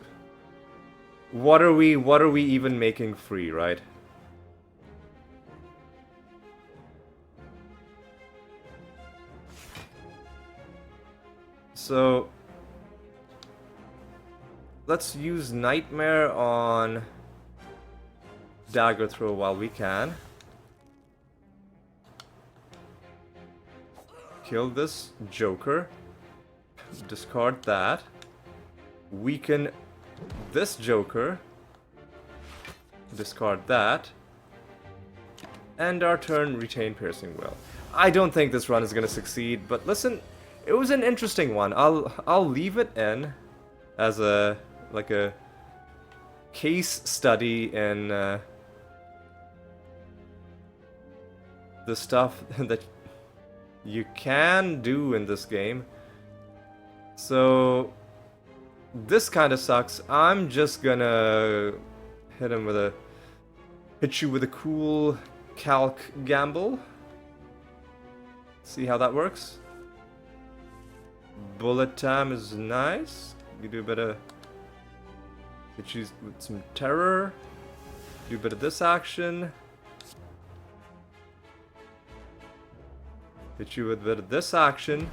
[SPEAKER 1] what are we even making free, right? So let's use Nightmare on Dagger Throw while we can. Kill this Joker. Discard that. Weaken this Joker. Discard that. End our turn, retain Piercing Will. I don't think this run is gonna succeed, but listen, it was an interesting one. I'll leave it in as a case study in the stuff that you can do in this game. So this kind of sucks. I'm just gonna hit you with a cool calc gamble. See how that works. Bullet time is nice. You do a bit of hit you with some terror. Do a bit of this action. Hit you with a bit of this action.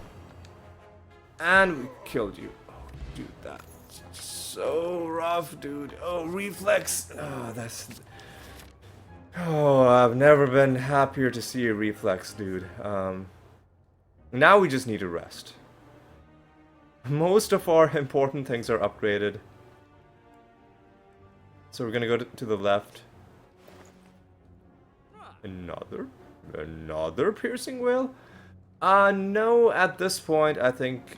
[SPEAKER 1] And we killed you. Oh, dude, that's so rough, dude. Oh, reflex. Oh, that's... Oh, I've never been happier to see a reflex, dude. Now we just need to rest. Most of our important things are upgraded. So we're gonna go to the left. Another piercing whale? No, at this point, I think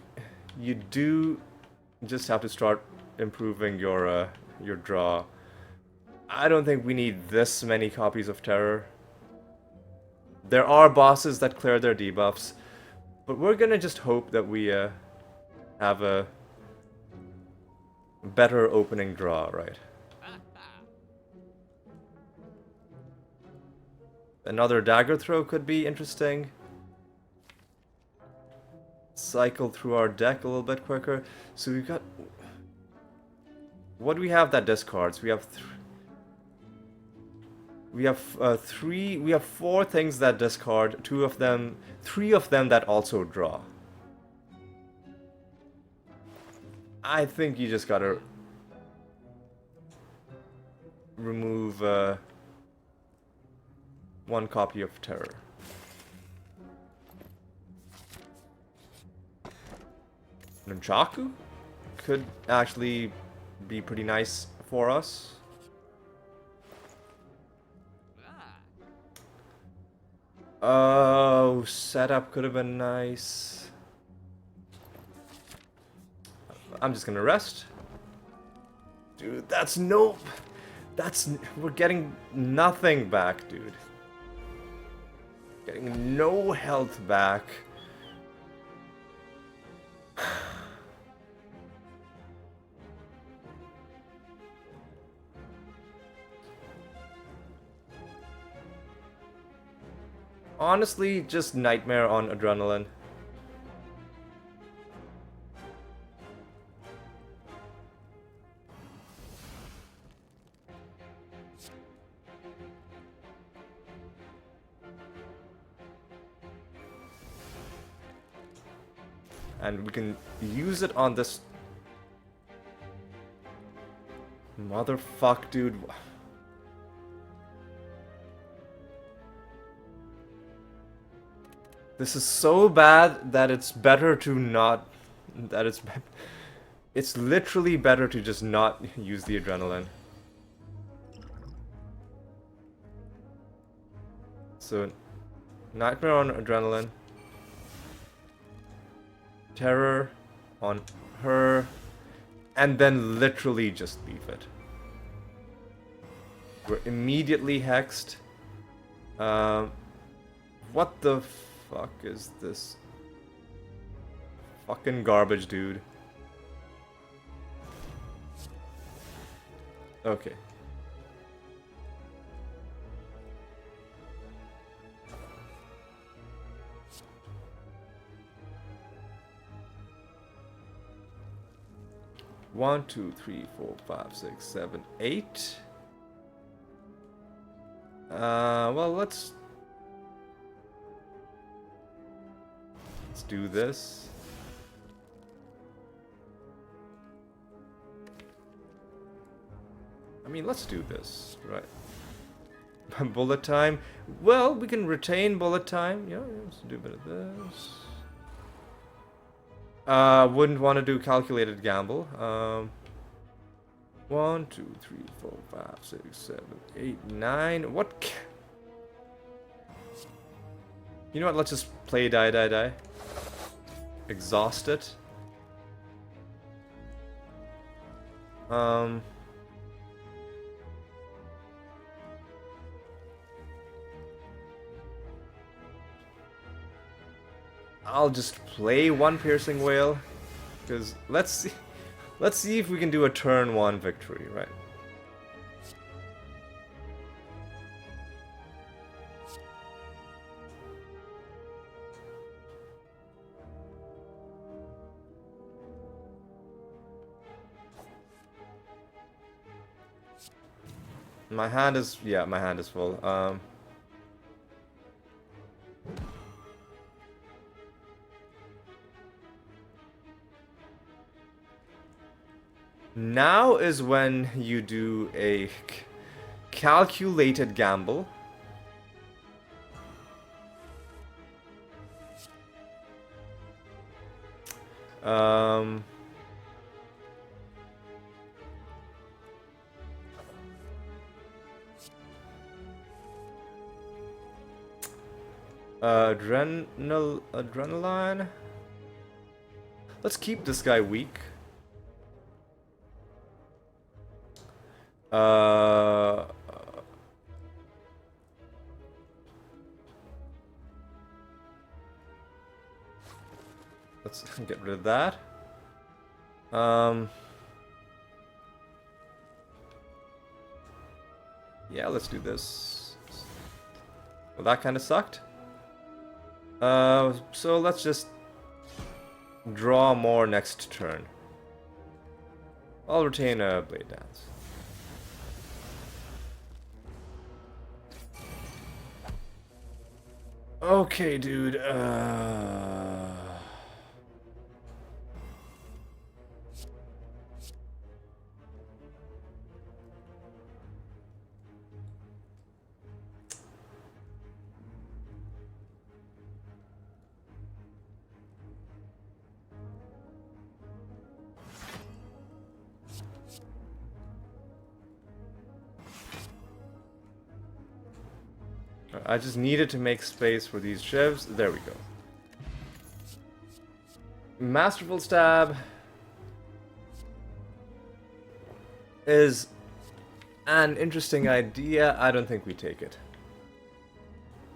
[SPEAKER 1] you do just have to start improving your draw. I don't think we need this many copies of Terror. There are bosses that clear their debuffs, but we're gonna just hope that we have a better opening draw, right? Another dagger throw could be interesting. Cycle through our deck a little bit quicker. So we've got... What do we have that discards? We have we have 4 things that discard, 3 of them that also draw. I think you just gotta remove 1 copy of Terror. Nunchaku could actually be pretty nice for us. Oh, setup could have been nice. I'm just gonna rest. Dude, that's nope. We're getting nothing back, dude. Getting no health back. Honestly, just nightmare on adrenaline. And we can use it on this... Motherfuck, dude. This is so bad that it's better to not... It's literally better to just not use the adrenaline. So, nightmare on adrenaline. Terror on her. And then literally just leave it. We're immediately hexed. What the fuck is this? Fucking garbage, dude. Okay. One, two, three, 4, 5, 6, 7, 8. Well, let's do this. I mean, let's do this, right? Bullet time. Well, we can retain bullet time. Yeah, let's do a bit of this. Wouldn't want to do calculated gamble. 1, 2, 3, 4, 5, 6, 7, 8, 9. What? You know what? Let's just play die. Exhaust it. I'll just play 1 piercing whale, because let's see if we can do a turn 1 victory, right? My hand is full. Now is when you do a calculated gamble. Um, adrenaline. Let's keep this guy weak. Uh, let's get rid of that. Yeah, let's do this. Well, that kind of sucked. So let's just draw more next turn. I'll retain a Blade Dance. Okay, dude. I just needed to make space for these shivs. There we go. Masterful Stab is an interesting idea. I don't think we take it.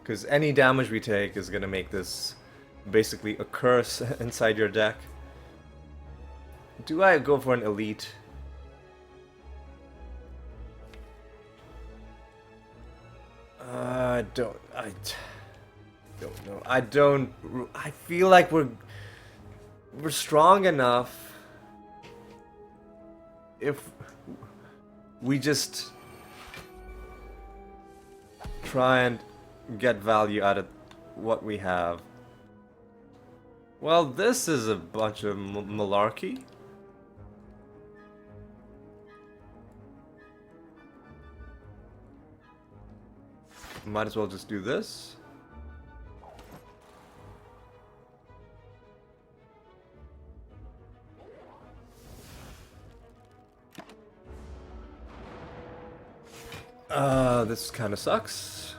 [SPEAKER 1] Because any damage we take is going to make this basically a curse inside your deck. Do I go for an elite? I don't know. I feel like we're strong enough if we just try and get value out of what we have. Well, this is a bunch of malarkey. Might as well just do this. This kind of sucks.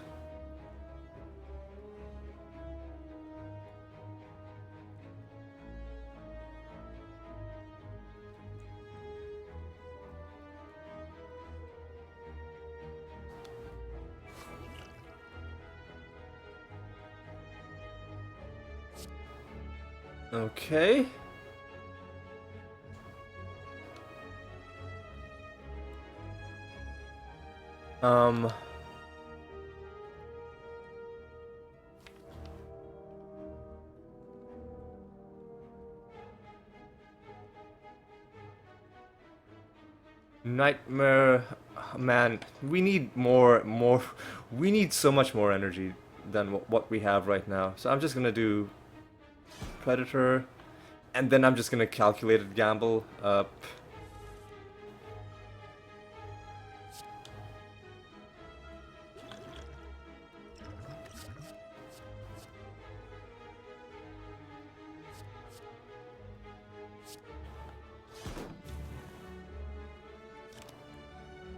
[SPEAKER 1] Okay. Nightmare, man, we need more, we need so much more energy than what we have right now. So I'm just gonna do Predator, and then I'm just gonna calculated gamble up.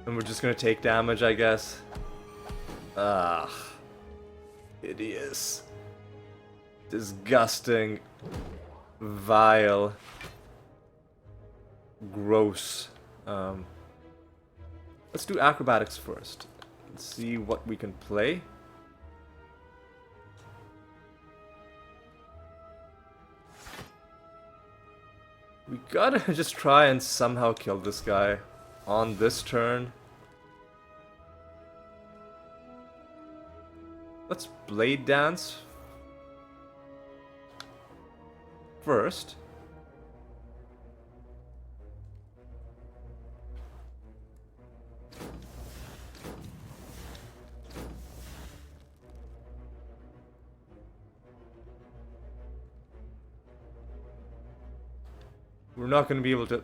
[SPEAKER 1] And we're just gonna take damage, I guess. Ah, hideous. Disgusting. Vile. Gross. Let's do acrobatics first. Let's see what we can play. We gotta just try and somehow kill this guy on this turn. Let's Blade Dance first. We're not going to be able to...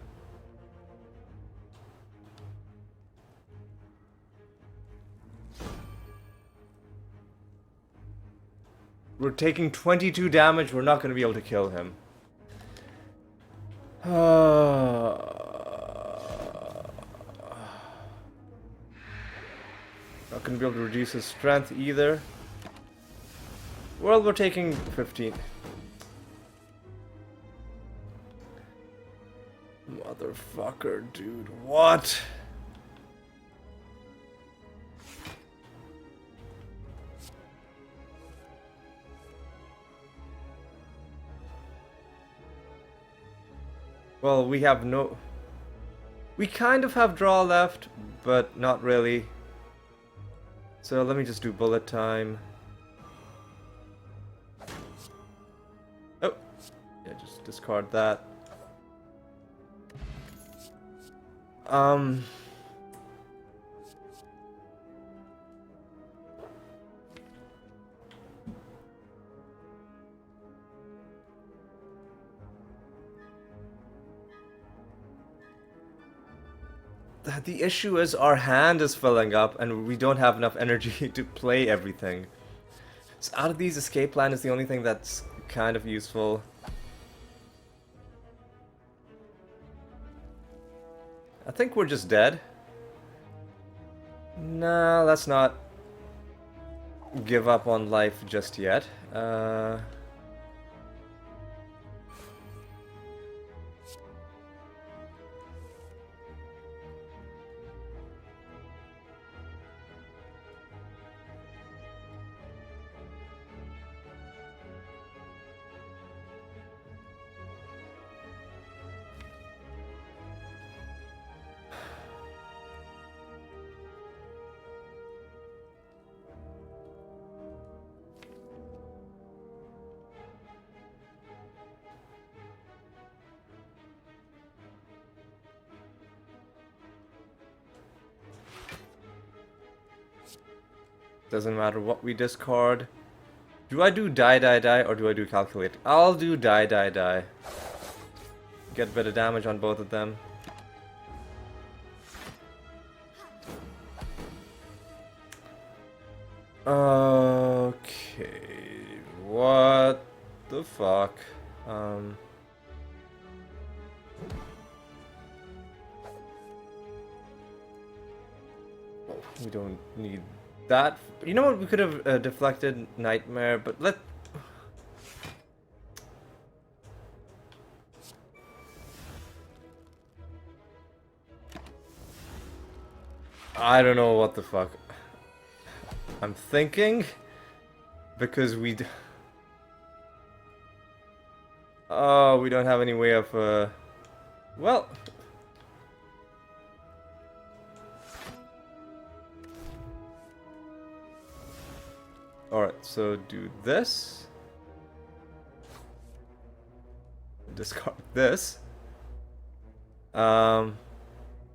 [SPEAKER 1] We're taking 22 damage. We're not going to be able to kill him. Not going to be able to reduce his strength either. Well, we're taking 15. Motherfucker, dude. What? Well, we have no... We kind of have draw left, but not really. So let me just do bullet time. Oh! Yeah, just discard that. The issue is our hand is filling up and we don't have enough energy to play everything. So out of these, escape plan is the only thing that's kind of useful. I think we're just dead. Nah, let's not give up on life just yet. Doesn't matter what we discard. Do I do die, die, die, or do I do calculate? I'll do die, die, die. Get a bit of damage on both of them. Okay. What the fuck? We don't need that. You know what? We could have deflected Nightmare, but let. I don't know what the fuck I'm thinking, because oh, we don't have any way of well. Alright, so do this. Discard this. 1,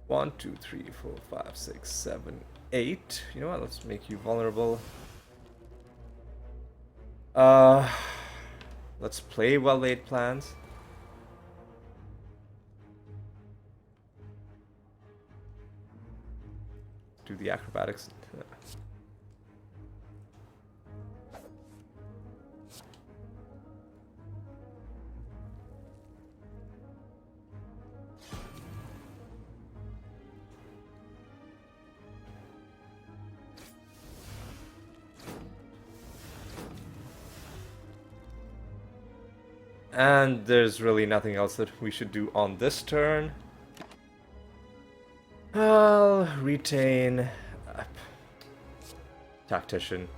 [SPEAKER 1] 2, 3, 4, 5, 6, 7, 8. You know what? Let's make you vulnerable. Let's play well-laid plans. Do the acrobatics. And there's really nothing else that we should do on this turn. I'll retain Tactician.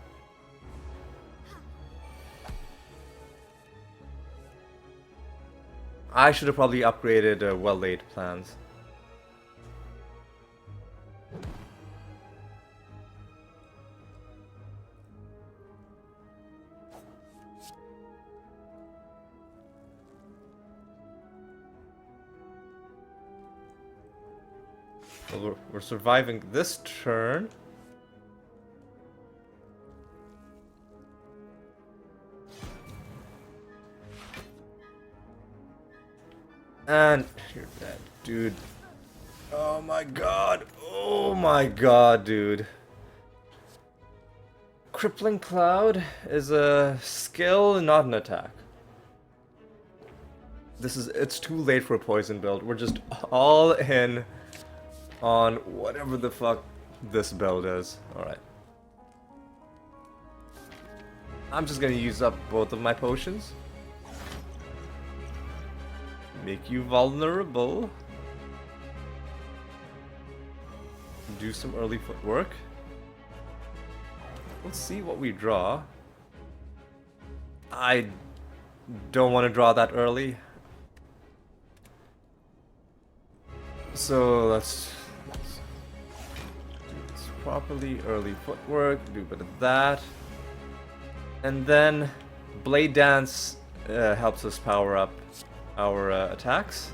[SPEAKER 1] I should have probably upgraded well-laid plans. Well, we're surviving this turn. And you're dead, dude. Oh my god. Oh my god, dude. Crippling Cloud is a skill, not an attack. It's too late for a poison build. We're just all in on whatever the fuck this build is. Alright. I'm just gonna use up both of my potions. Make you vulnerable. Do some early footwork. Let's see what we draw. I don't want to draw that early. So let's do this properly. Early footwork, do a bit of that. And then Blade Dance helps us power up our attacks.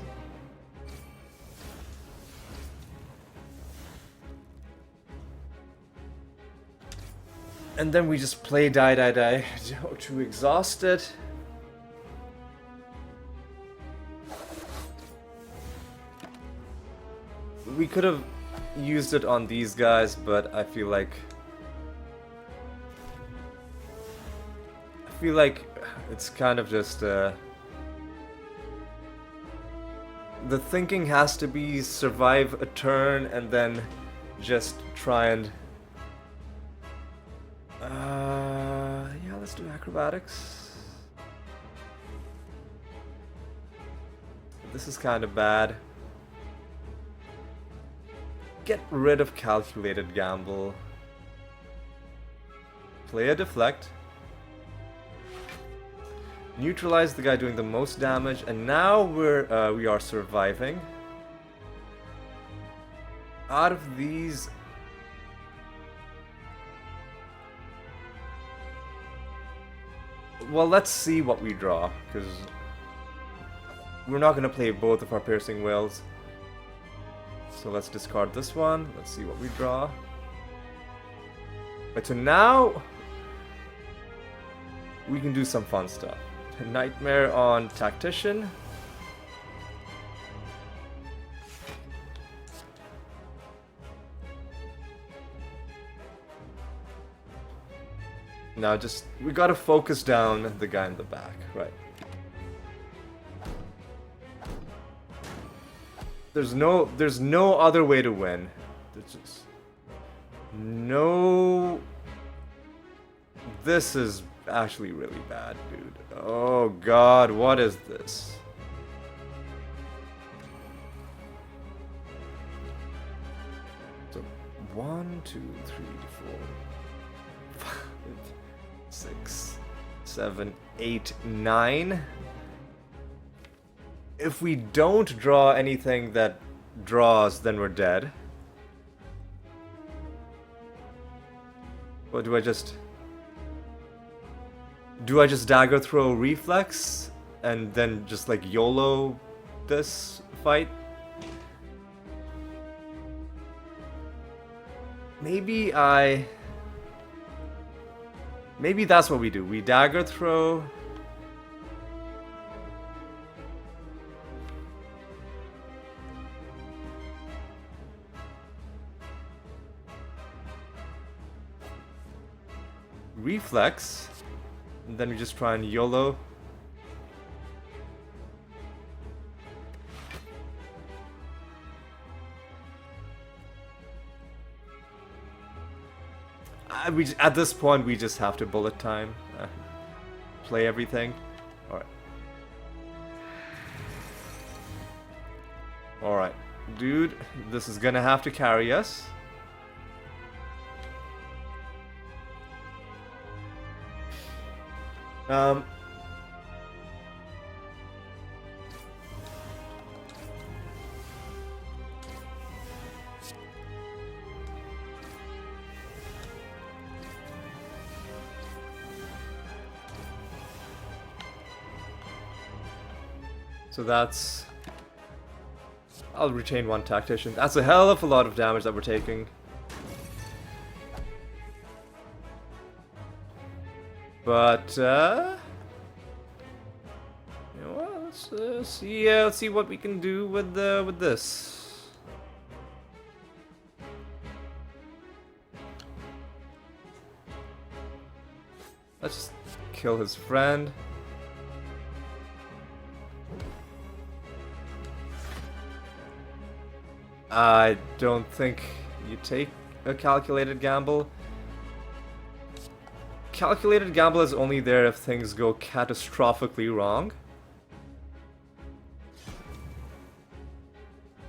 [SPEAKER 1] And then we just play die to exhaust it. We could have used it on these guys, but I feel like it's kind of just the thinking has to be survive a turn and then just try and yeah, let's do acrobatics. This is kind of bad. Get rid of calculated gamble. Play a deflect. Neutralize the guy doing the most damage, and now we are surviving. Out of these, well, let's see what we draw, because we're not going to play both of our piercing wills. So let's discard this one. Let's see what we draw. But so now we can do some fun stuff. Nightmare on Tactician. Now just, we gotta focus down the guy in the back, right? There's no other way to win. There's just no. This is actually really bad, dude. Oh god, what is this? So 1, 2, 3, 4, 5, 6, 7, 8, 9. If we don't draw anything that draws, then we're dead. Or do I just dagger throw reflex and then just like YOLO this fight? Maybe that's what we do. We dagger throw. Reflex, and then we just try and YOLO. At this point, we just have to bullet time. Play everything. Alright. Alright. Dude, this is gonna have to carry us. So that's... I'll retain one tactician. That's a hell of a lot of damage that we're taking. But, you know what, let's see what we can do with this. kill his friend. I don't think you take a calculated gamble. Calculated gamble is only there if things go catastrophically wrong.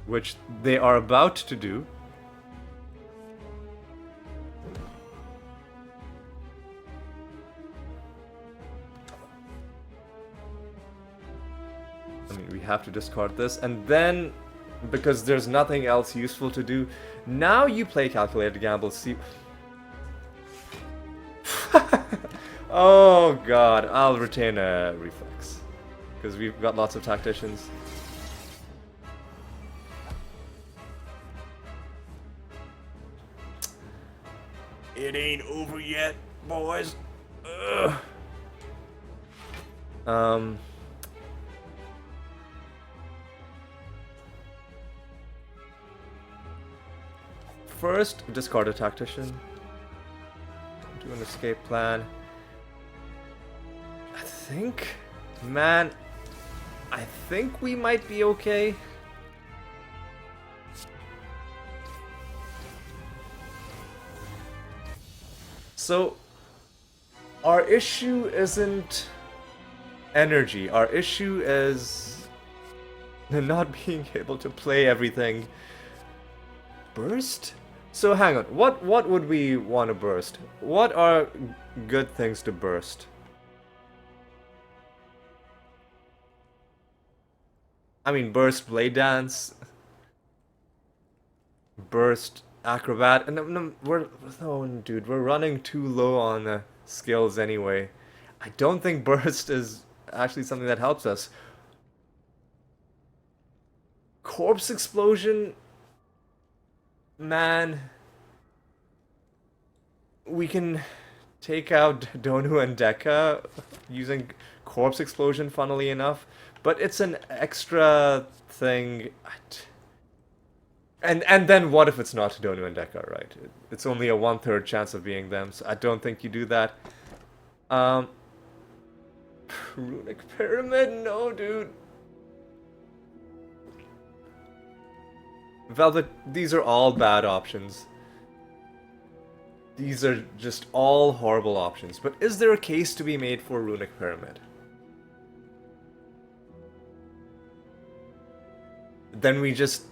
[SPEAKER 1] Which they are about to do. I mean, we have to discard this, and then, because there's nothing else useful to do, now you play calculated gamble, see... Oh god, I'll retain a reflex. Because we've got lots of tacticians. It ain't over yet, boys. Ugh. First, discard a tactician. Do an escape plan. I think, man, I think we might be okay. So, our issue isn't energy. Our issue is not being able to play everything. Burst? So hang on, what would we want to burst? What are good things to burst? I mean, burst Blade Dance, burst Acrobat, and dude, we're running too low on skills anyway. I don't think burst is actually something that helps us. Corpse Explosion, man, we can take out Donu and Deka using Corpse Explosion, funnily enough, but it's an extra thing. And then what if it's not Donu and Deka, right? It's only a 1/3 chance of being them, so I don't think you do that. Runic Pyramid? No, dude. Velvet, these are all bad options. These are just all horrible options. But is there a case to be made for Runic Pyramid? Then we just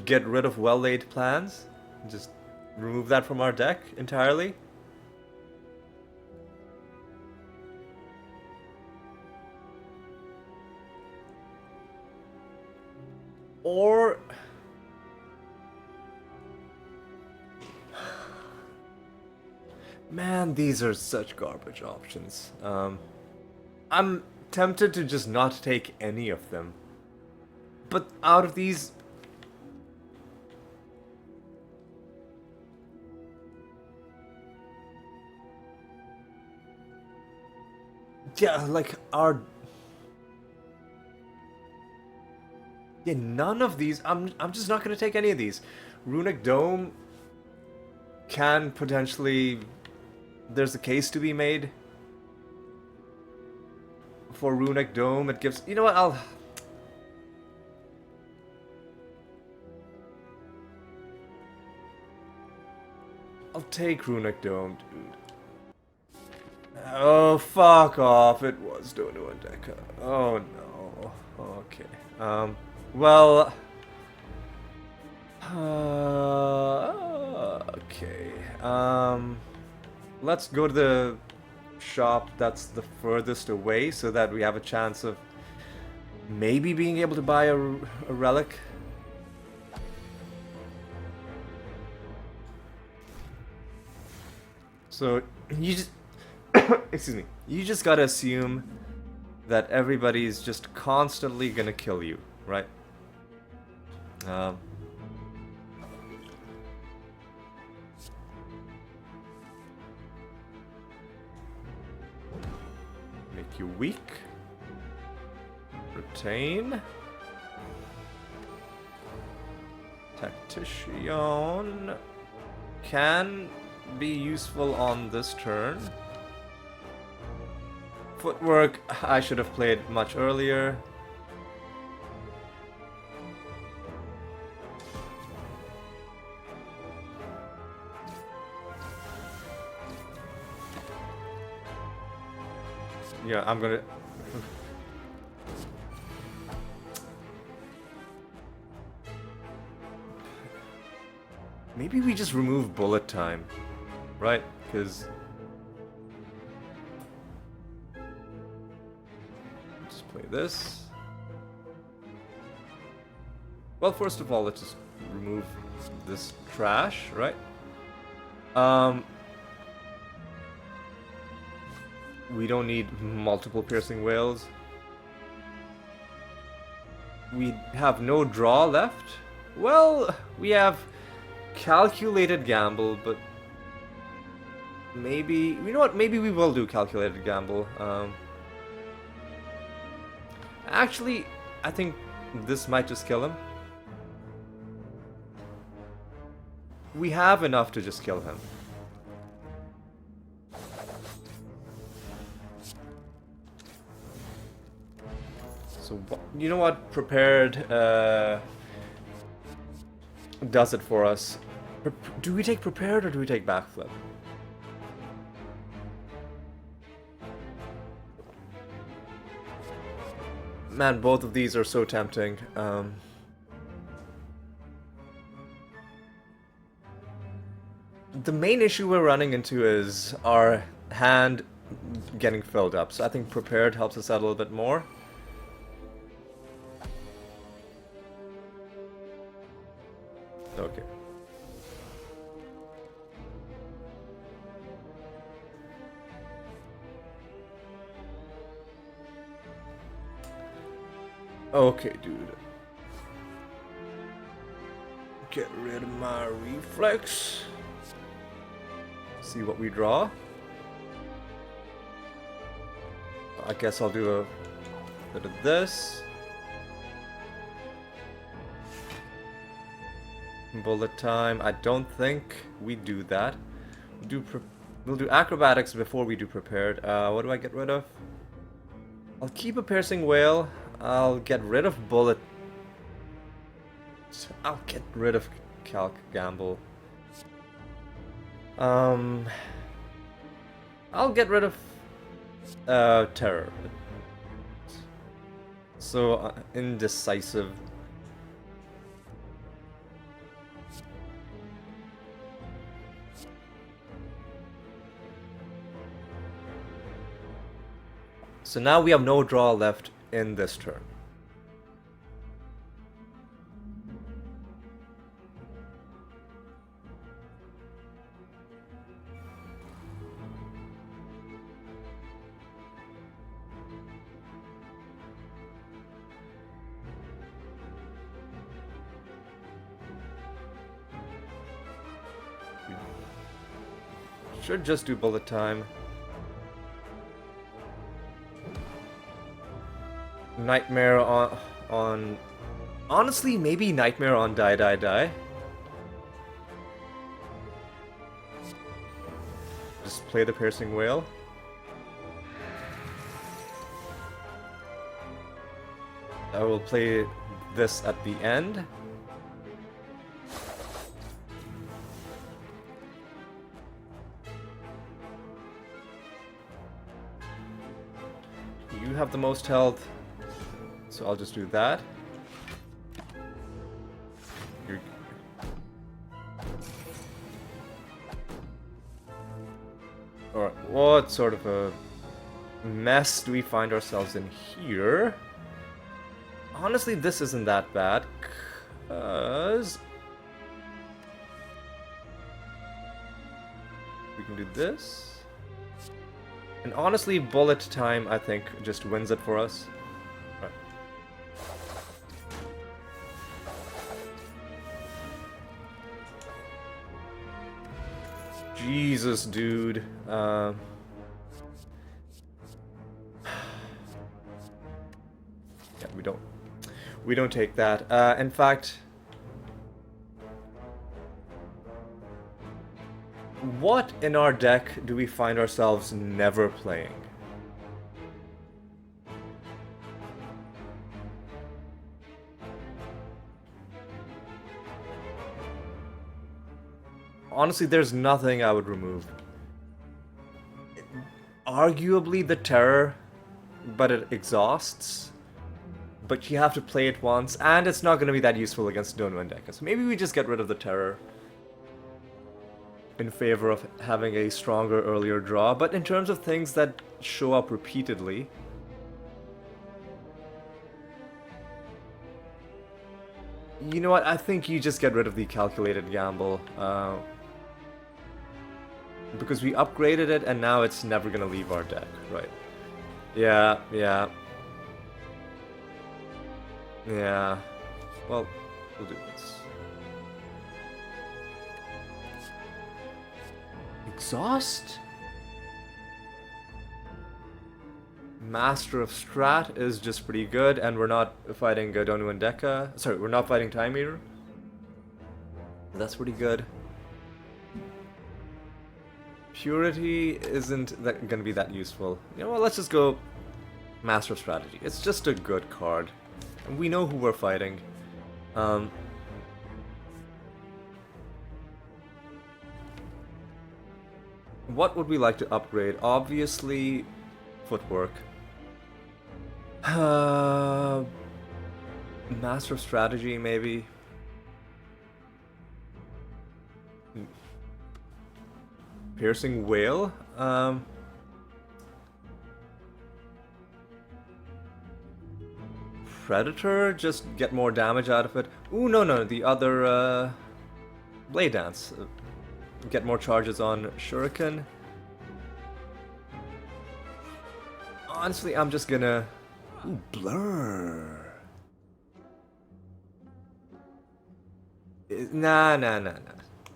[SPEAKER 1] get rid of well-laid plans? Just remove that from our deck entirely? Or... man, these are such garbage options. I'm tempted to just not take any of them. But out of these... yeah, like, our... yeah, none of these... I'm just not gonna take any of these. Runic Dome can potentially... there's a case to be made for Runic Dome. It gives... you know what, I'll take Runic Dome, dude. Oh, fuck off. It was Donu and Deka. Oh, no. Okay. Well... okay. Let's go to the shop that's the furthest away so that we have a chance of maybe being able to buy a relic. So, you just... excuse me. You just gotta assume that everybody's just constantly gonna kill you, right? Make you weak. Retain. Tactician can be useful on this turn. Footwork, I should have played much earlier. Yeah, I'm gonna... Maybe we just remove bullet time, right? Because... Just play this. Well, first of all, let's just remove this trash, right? We don't need multiple piercing whales. We have no draw left. Well, we have calculated gamble, but maybe, you know what, maybe we will do calculated gamble. Actually, I think this might just kill him. We have enough to just kill him. So, you know what? Prepared does it for us. Do we take prepared or do we take backflip? Man, both of these are so tempting. The main issue we're running into is our hand getting filled up, so I think prepared helps us out a little bit more. Okay. Okay, dude. Get rid of my reflex. See what we draw. I guess I'll do a bit of this. Bullet time. I don't think we do that. We'll do acrobatics before we do prepared. What do I get rid of? I'll keep a piercing whale. I'll get rid of bullet. I'll get rid of calc gamble. I'll get rid of terror. So indecisive. So now we have no draw left in this turn. Should just do bullet time. Nightmare on honestly, maybe Nightmare on Die Die Die. Just play the piercing whale. I will play this at the end. You have the most health. So I'll just do that. Alright, what sort of a mess do we find ourselves in here? Honestly, this isn't that bad, cause we can do this. And honestly, bullet time, I think, just wins it for us. Right. Jesus, dude. Yeah, we don't take that. In fact, What in our deck do we find ourselves never playing? Honestly, there's nothing I would remove. Arguably the Terror, but it exhausts. But you have to play it once, and it's not going to be that useful against Dono and Deca. So maybe we just get rid of the Terror in favor of having a stronger earlier draw. But in terms of things that show up repeatedly, you know what, I think you just get rid of the calculated gamble. Because we upgraded it and now it's never gonna leave our deck, right? Yeah. Yeah. Well, we'll do this. Exhaust? Master of Strat is just pretty good, and we're not fighting Donu and Deca. Sorry, we're not fighting Time Eater. That's pretty good. Purity isn't gonna be that useful. You know what, let's just go Master of Strategy. It's just a good card. And we know who we're fighting. What would we like to upgrade? Obviously, footwork. Master of Strategy, maybe. Piercing Whale? Predator? Just get more damage out of it. Ooh, no, the other, Blade Dance. Get more charges on Shuriken. Honestly, I'm just gonna... Ooh, Blur. Nah.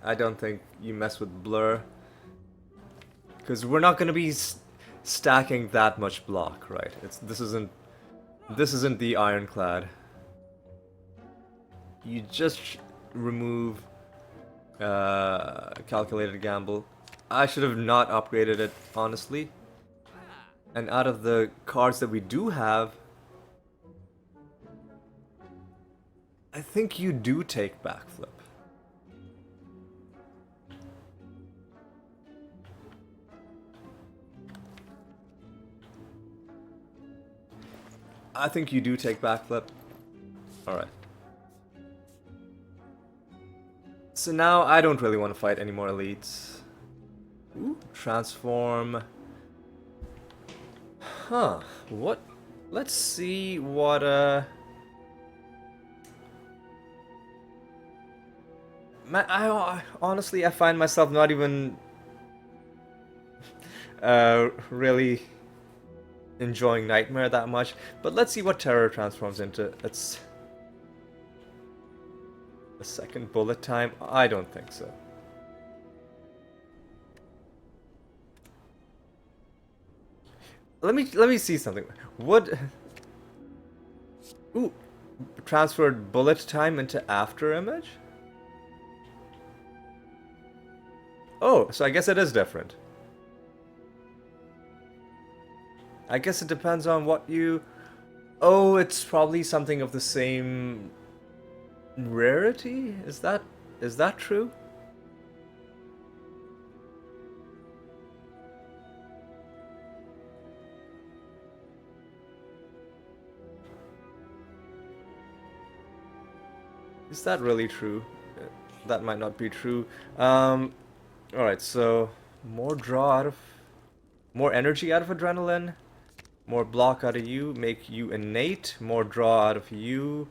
[SPEAKER 1] I don't think you mess with Blur. Because we're not gonna be stacking that much block, right? This isn't the Ironclad. You just remove calculated gamble. I should have not upgraded it, honestly. And out of the cards that we do have, I think you do take backflip. I think you do take backflip. Alright. So now I don't really want to fight any more elites. Ooh, transform. Huh. What? Let's see what, honestly, I find myself not even really enjoying Nightmare that much, but let's see what Terror transforms into. It's a second bullet time. I don't think so. Let me see something. Would ooh, transferred bullet time into After Image? Oh, so I guess it is different. I guess it depends on what you... Oh, it's probably something of the same rarity? Is that true? Is that really true? That might not be true. Alright, so more energy out of Adrenaline. More block out of you, make you innate. More draw out of you.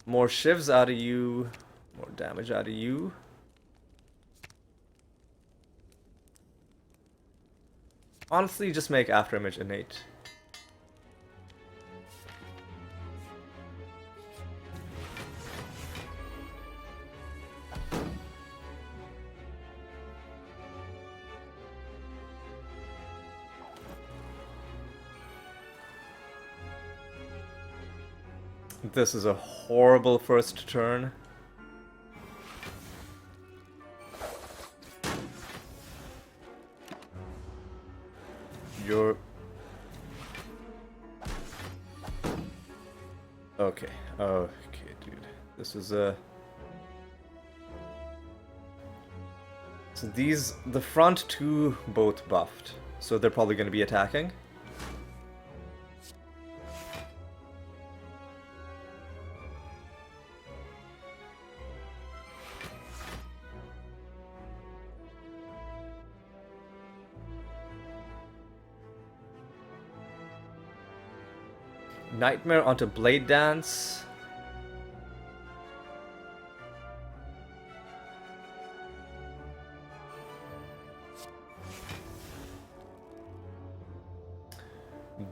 [SPEAKER 1] More shivs out of you. More damage out of you. Honestly, just make After Image innate. This is a horrible first turn. You're... Okay. Okay, dude. This is a... So these... The front two both buffed. So they're probably going to be attacking. Nightmare onto Blade Dance.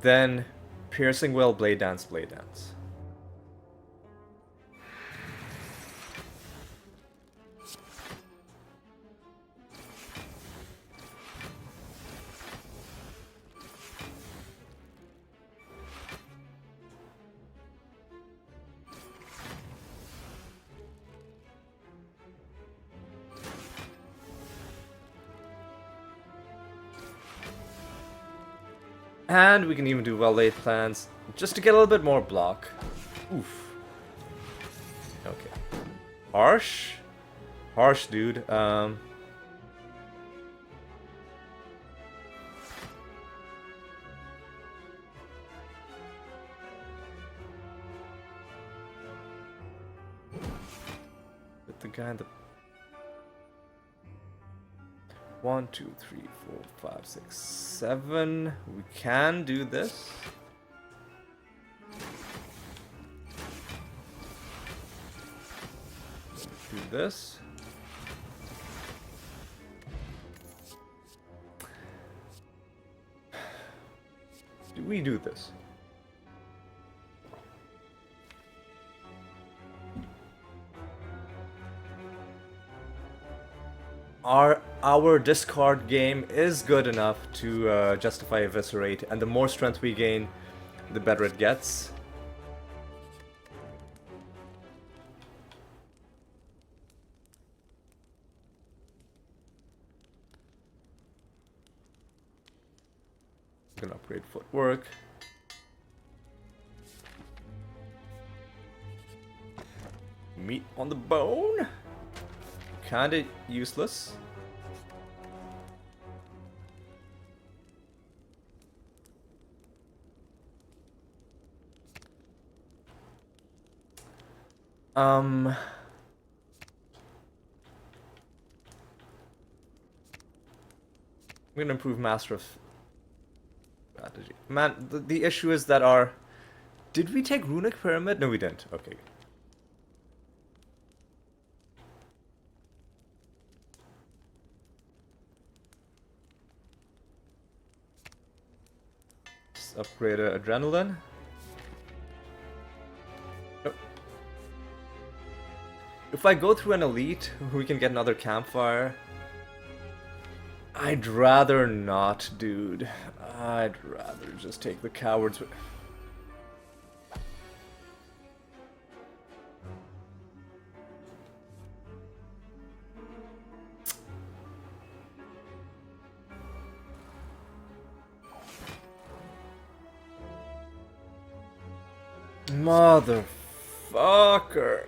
[SPEAKER 1] Then Piercing Will, Blade Dance, Blade Dance. And we can even do well-laid plans, just to get a little bit more block. Oof. Okay. Harsh? Harsh, dude. With the guy in the... 1, 2, 3, 4, 5, 6, 7. We can do this. Do this. Do we do this? Our discard game is good enough to justify Eviscerate, and the more strength we gain, the better it gets. I'm gonna upgrade footwork. Meat on the bone. Kinda useless. I'm gonna improve Master of Strategy. Man, the issue is that our... Did we take Runic Pyramid? No, we didn't. Okay. Let's upgrade Adrenaline. If I go through an elite, we can get another campfire. I'd rather not, dude. I'd rather just take the cowards. Motherfucker.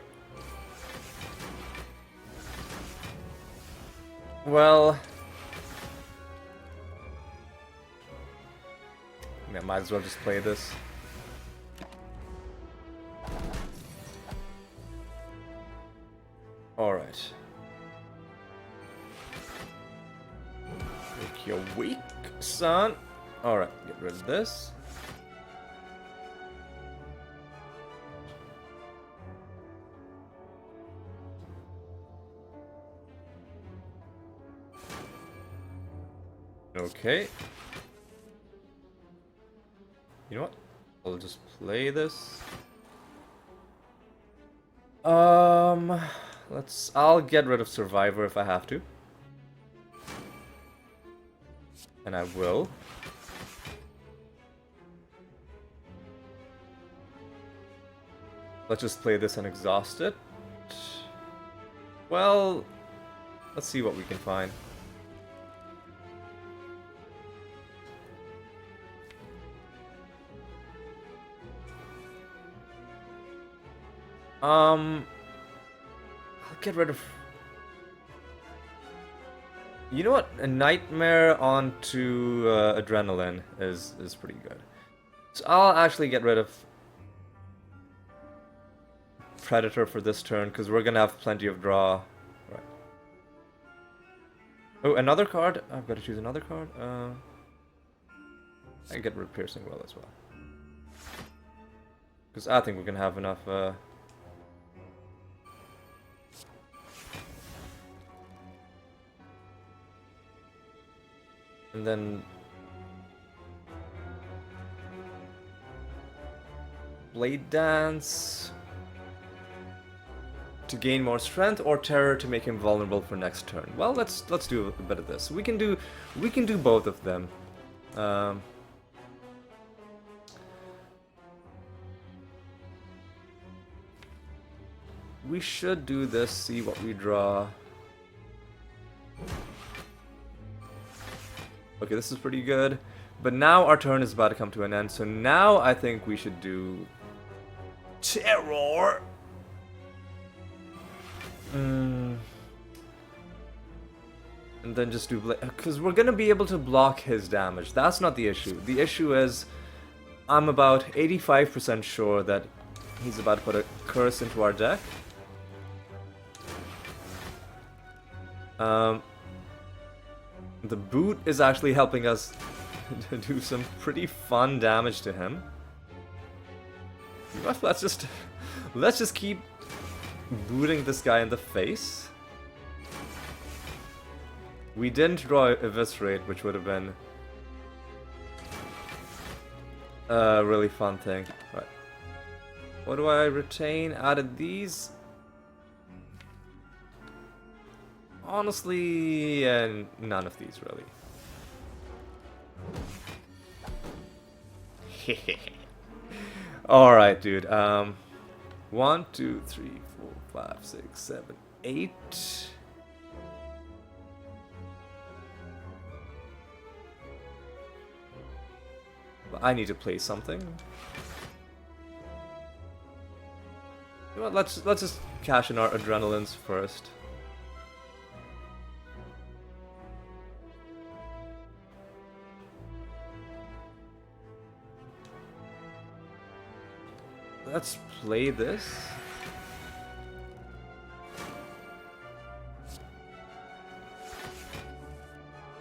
[SPEAKER 1] Well, I might as well just play this. Alright. Make you weak, son. Alright, get rid of this. Okay. You know what? I'll just play this. I'll get rid of Survivor if I have to. And I will. Let's just play this and exhaust it. Well, let's see what we can find. I'll get rid of... You know what? A Nightmare onto Adrenaline is pretty good. So I'll actually get rid of Predator for this turn, because we're gonna have plenty of draw. Right. Oh, another card? I've got to choose another card? I can get rid of Piercing Will as well. Because I think we can have enough... And then... Blade Dance... to gain more strength, or Terror to make him vulnerable for next turn. Well, let's do a bit of this. We can do both of them. We should do this, see what we draw. Okay, this is pretty good. But now our turn is about to come to an end, so now I think we should do... Terror! And then just do... Because we're gonna be able to block his damage. That's not the issue. The issue is... I'm about 85% sure that he's about to put a curse into our deck. The boot is actually helping us do some pretty fun damage to him. Let's just keep booting this guy in the face. We didn't draw Eviscerate, which would have been a really fun thing. Right. What do I retain out of these? Honestly, none of these really. Alright, dude. 1, 2, 3, 4, 5, 6, 7, 8. I need to play something. You know what, let's just cash in our adrenalines first. Let's play this.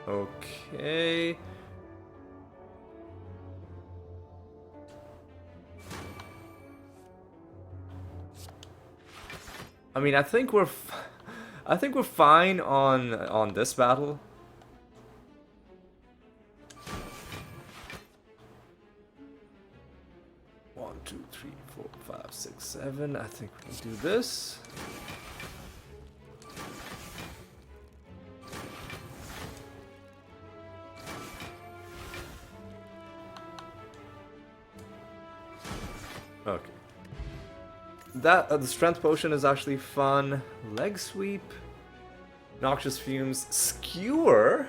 [SPEAKER 1] Okay. I mean, I think we're fine on this battle. One, two, three, 4, 5, 6, 7. I think we can do this. Okay. That the strength potion is actually fun. Leg sweep, noxious fumes, skewer.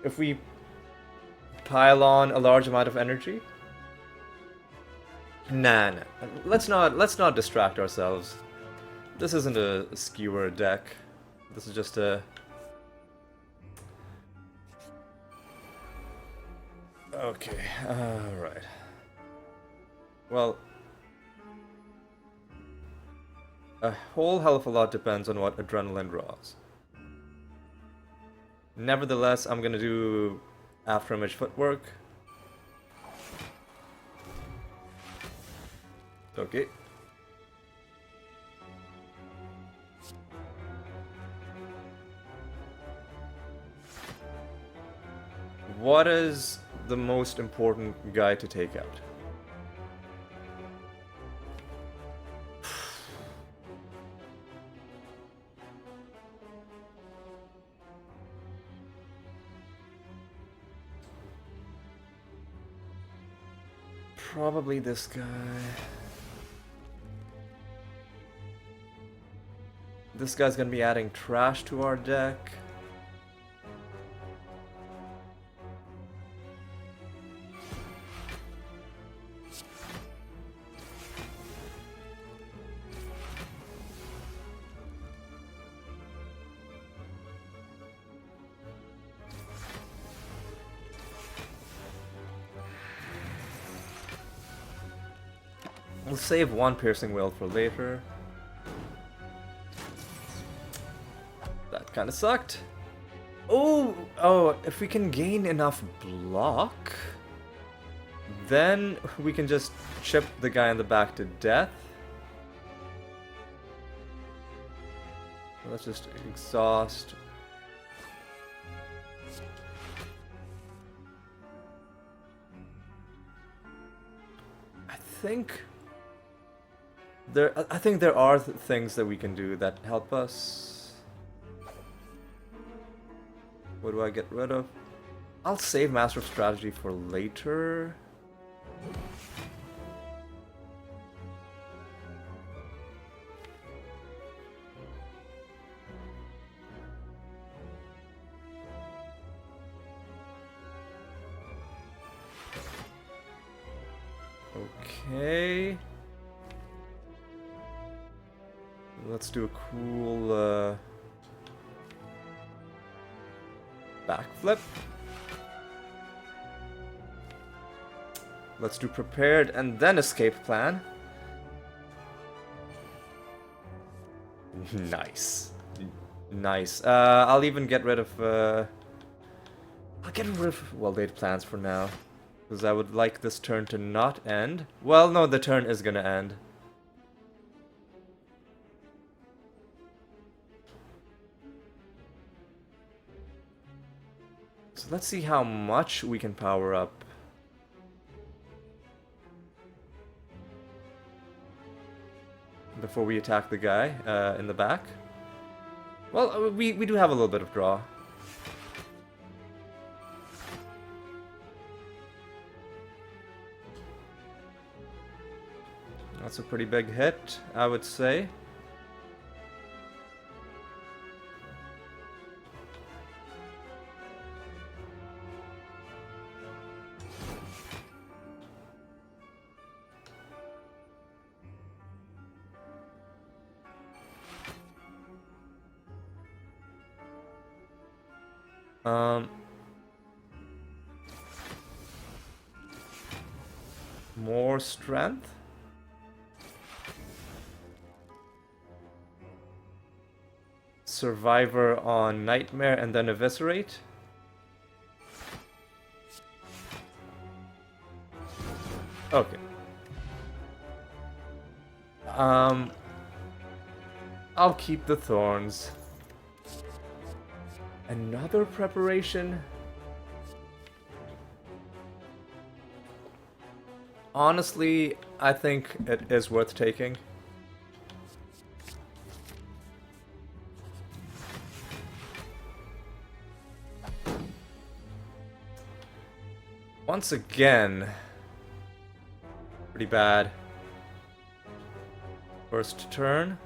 [SPEAKER 1] If we pile on a large amount of energy. Nah. Let's not distract ourselves. This isn't a skewer deck. This is just a... Okay, alright. Well... a whole hell of a lot depends on what adrenaline draws. Nevertheless, I'm gonna do afterimage footwork. Okay. What is the most important guy to take out? Probably this guy. This guy's gonna be adding trash to our deck. We'll save one piercing wail for later. That kind of sucked. Oh, if we can gain enough block, then we can just chip the guy in the back to death. Let's just exhaust. I think there are things that we can do that help us. What do I get rid of? I'll save Master of Strategy for later. Okay. Let's do a cool backflip. Let's do prepared and then escape plan. Nice. Nice. I'll even get rid of I'll get rid of well-laid plans for now. Because I would like this turn to not end. Well, no, the turn is gonna end. So let's see how much we can power up. Before we attack the guy in the back. Well, we do have a little bit of draw. That's a pretty big hit, I would say. More strength. Survivor on Nightmare and then Eviscerate. Okay. I'll keep the thorns. Another preparation. Honestly, I think it is worth taking. Once again, pretty bad. First turn.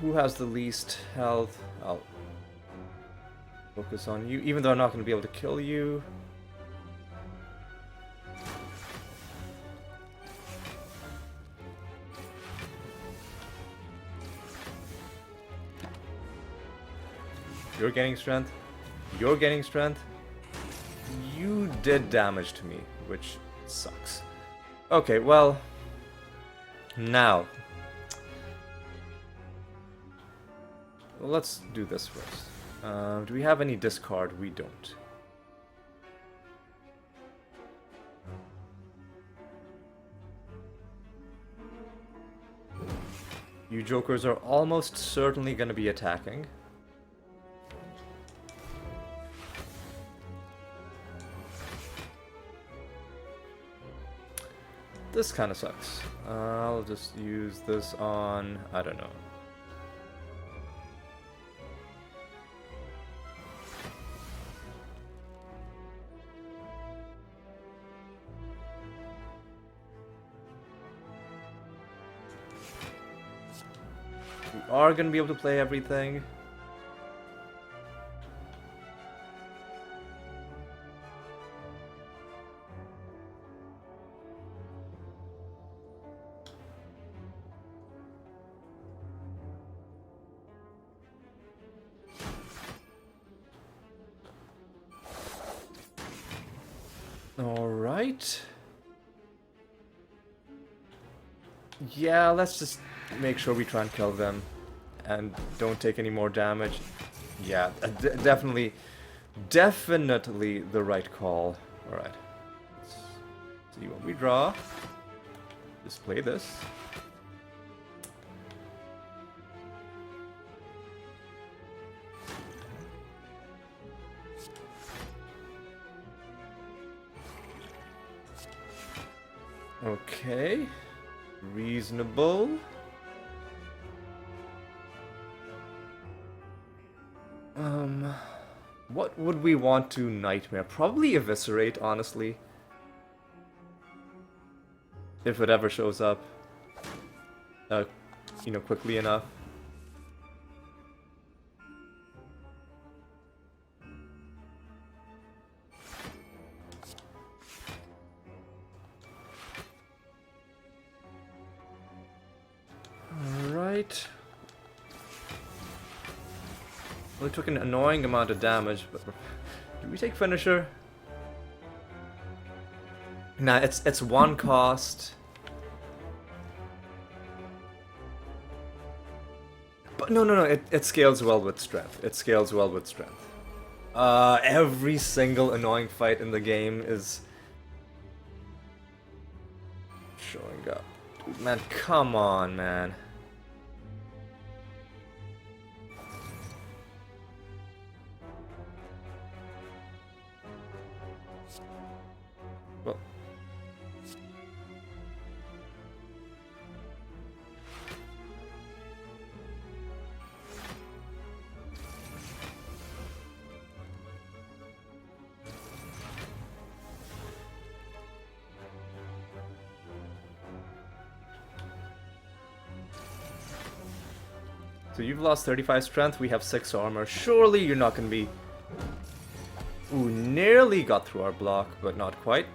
[SPEAKER 1] Who has the least health? I'll focus on you, even though I'm not going to be able to kill you. You're gaining strength. You're gaining strength. You did damage to me, which sucks. Okay, well, now. Well, let's do this first. Do we have any discard? We don't. You jokers are almost certainly going to be attacking. This kind of sucks. I'll just use this on, I don't know. We are going to be able to play everything. Alright. Yeah, let's just make sure we try and kill them. And don't take any more damage. Yeah, definitely the right call. Alright. Let's see what we draw. Just play this. Okay. Reasonable. What would we want to Nightmare? Probably Eviscerate, honestly. If it ever shows up. You know, quickly enough. Alright. Well, it took an annoying amount of damage, but do we take Finisher? Nah, it's one cost. But no, it scales well with strength. It scales well with strength. Every single annoying fight in the game is showing up. Dude, man, come on, man. Well, so you've lost 35 strength, we have 6 armor. Surely you're not gonna be... Ooh, nearly got through our block, but not quite.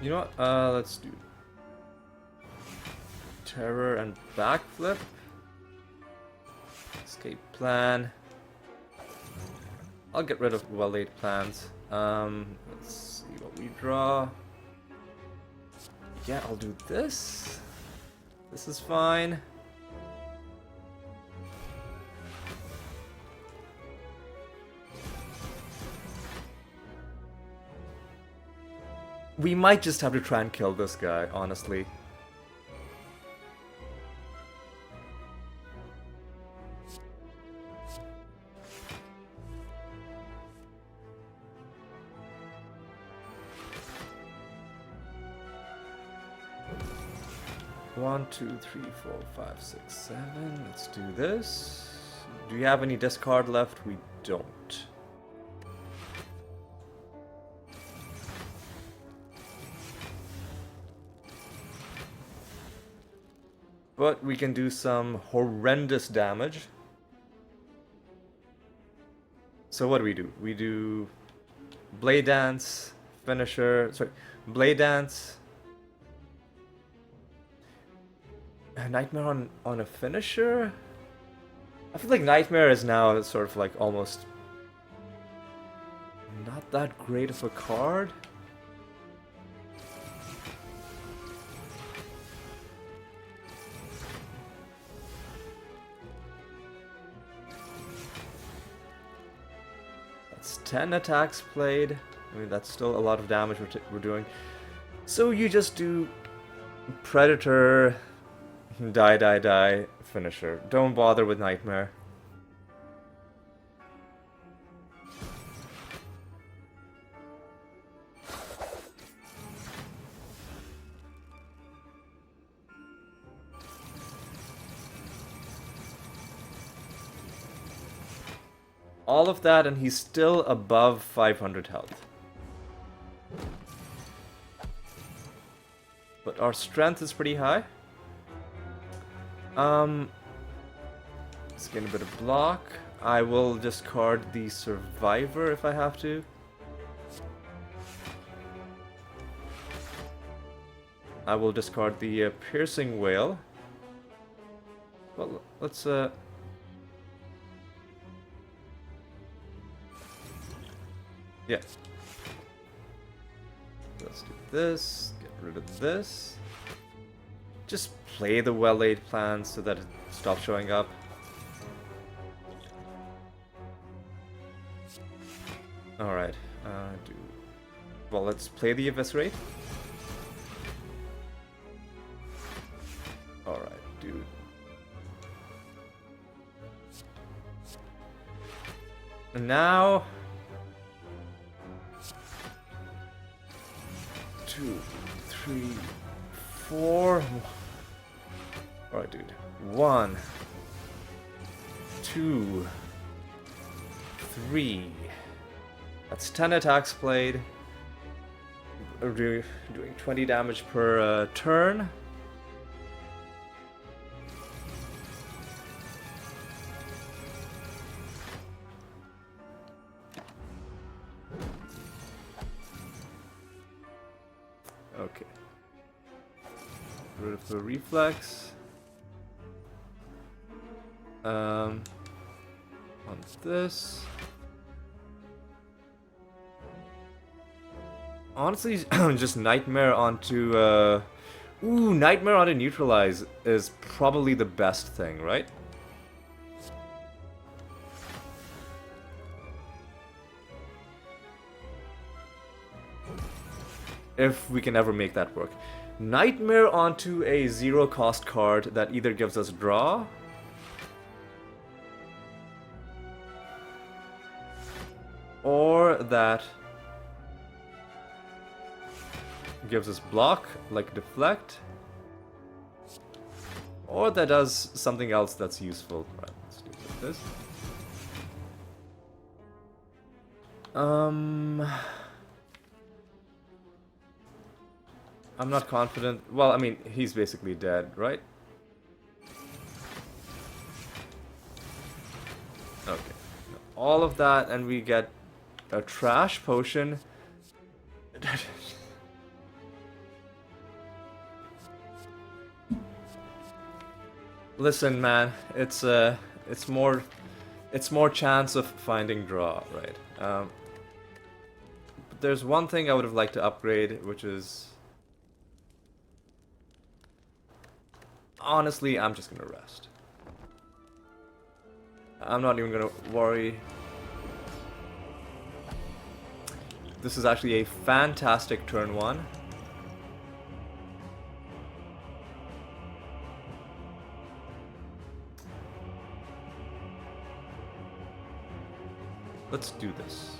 [SPEAKER 1] You know what? Let's do Terror and Backflip. Escape plan. I'll get rid of well-laid plans. Let's see what we draw. Yeah, I'll do this. This is fine. We might just have to try and kill this guy, honestly. One, two, three, 4, 5, 6, 7. Let's do this. Do you have any discard left? We don't. But we can do some horrendous damage. So what do? We do Blade Dance, Finisher, sorry, Blade Dance, Nightmare on a Finisher? I feel like Nightmare is now sort of like almost not that great of a card. That's 10 attacks played. I mean, that's still a lot of damage we're doing. So you just do Predator, die, Finisher. Don't bother with Nightmare. All of that, and he's still above 500 health. But our strength is pretty high. Let's get a bit of block. I will discard the Survivor if I have to. I will discard the Piercing Whale. Well, let's yeah. Let's do this, get rid of this. Just play the well-laid plan so that it stops showing up. Alright, well, let's play the Eviscerate. Alright, dude. And now... 2, 3, 4... Alright, dude. 1, 2, 3... That's 10 attacks played. Doing 20 damage per turn. Okay. Rid of the reflex. On this. Honestly, just Nightmare onto, Ooh, Nightmare onto Neutralize is probably the best thing, right? If we can ever make that work. Nightmare onto a 0-cost card that either gives us draw... or that... gives us block, like Deflect. Or that does something else that's useful. Right, let's do this. I'm not confident. Well, I mean, he's basically dead, right? Okay. All of that, and we get a trash potion. Listen, man, it's more chance of finding draw, right? But there's one thing I would have liked to upgrade, which is honestly, I'm just gonna rest. I'm not even gonna worry. This is actually a fantastic turn 1. Let's do this.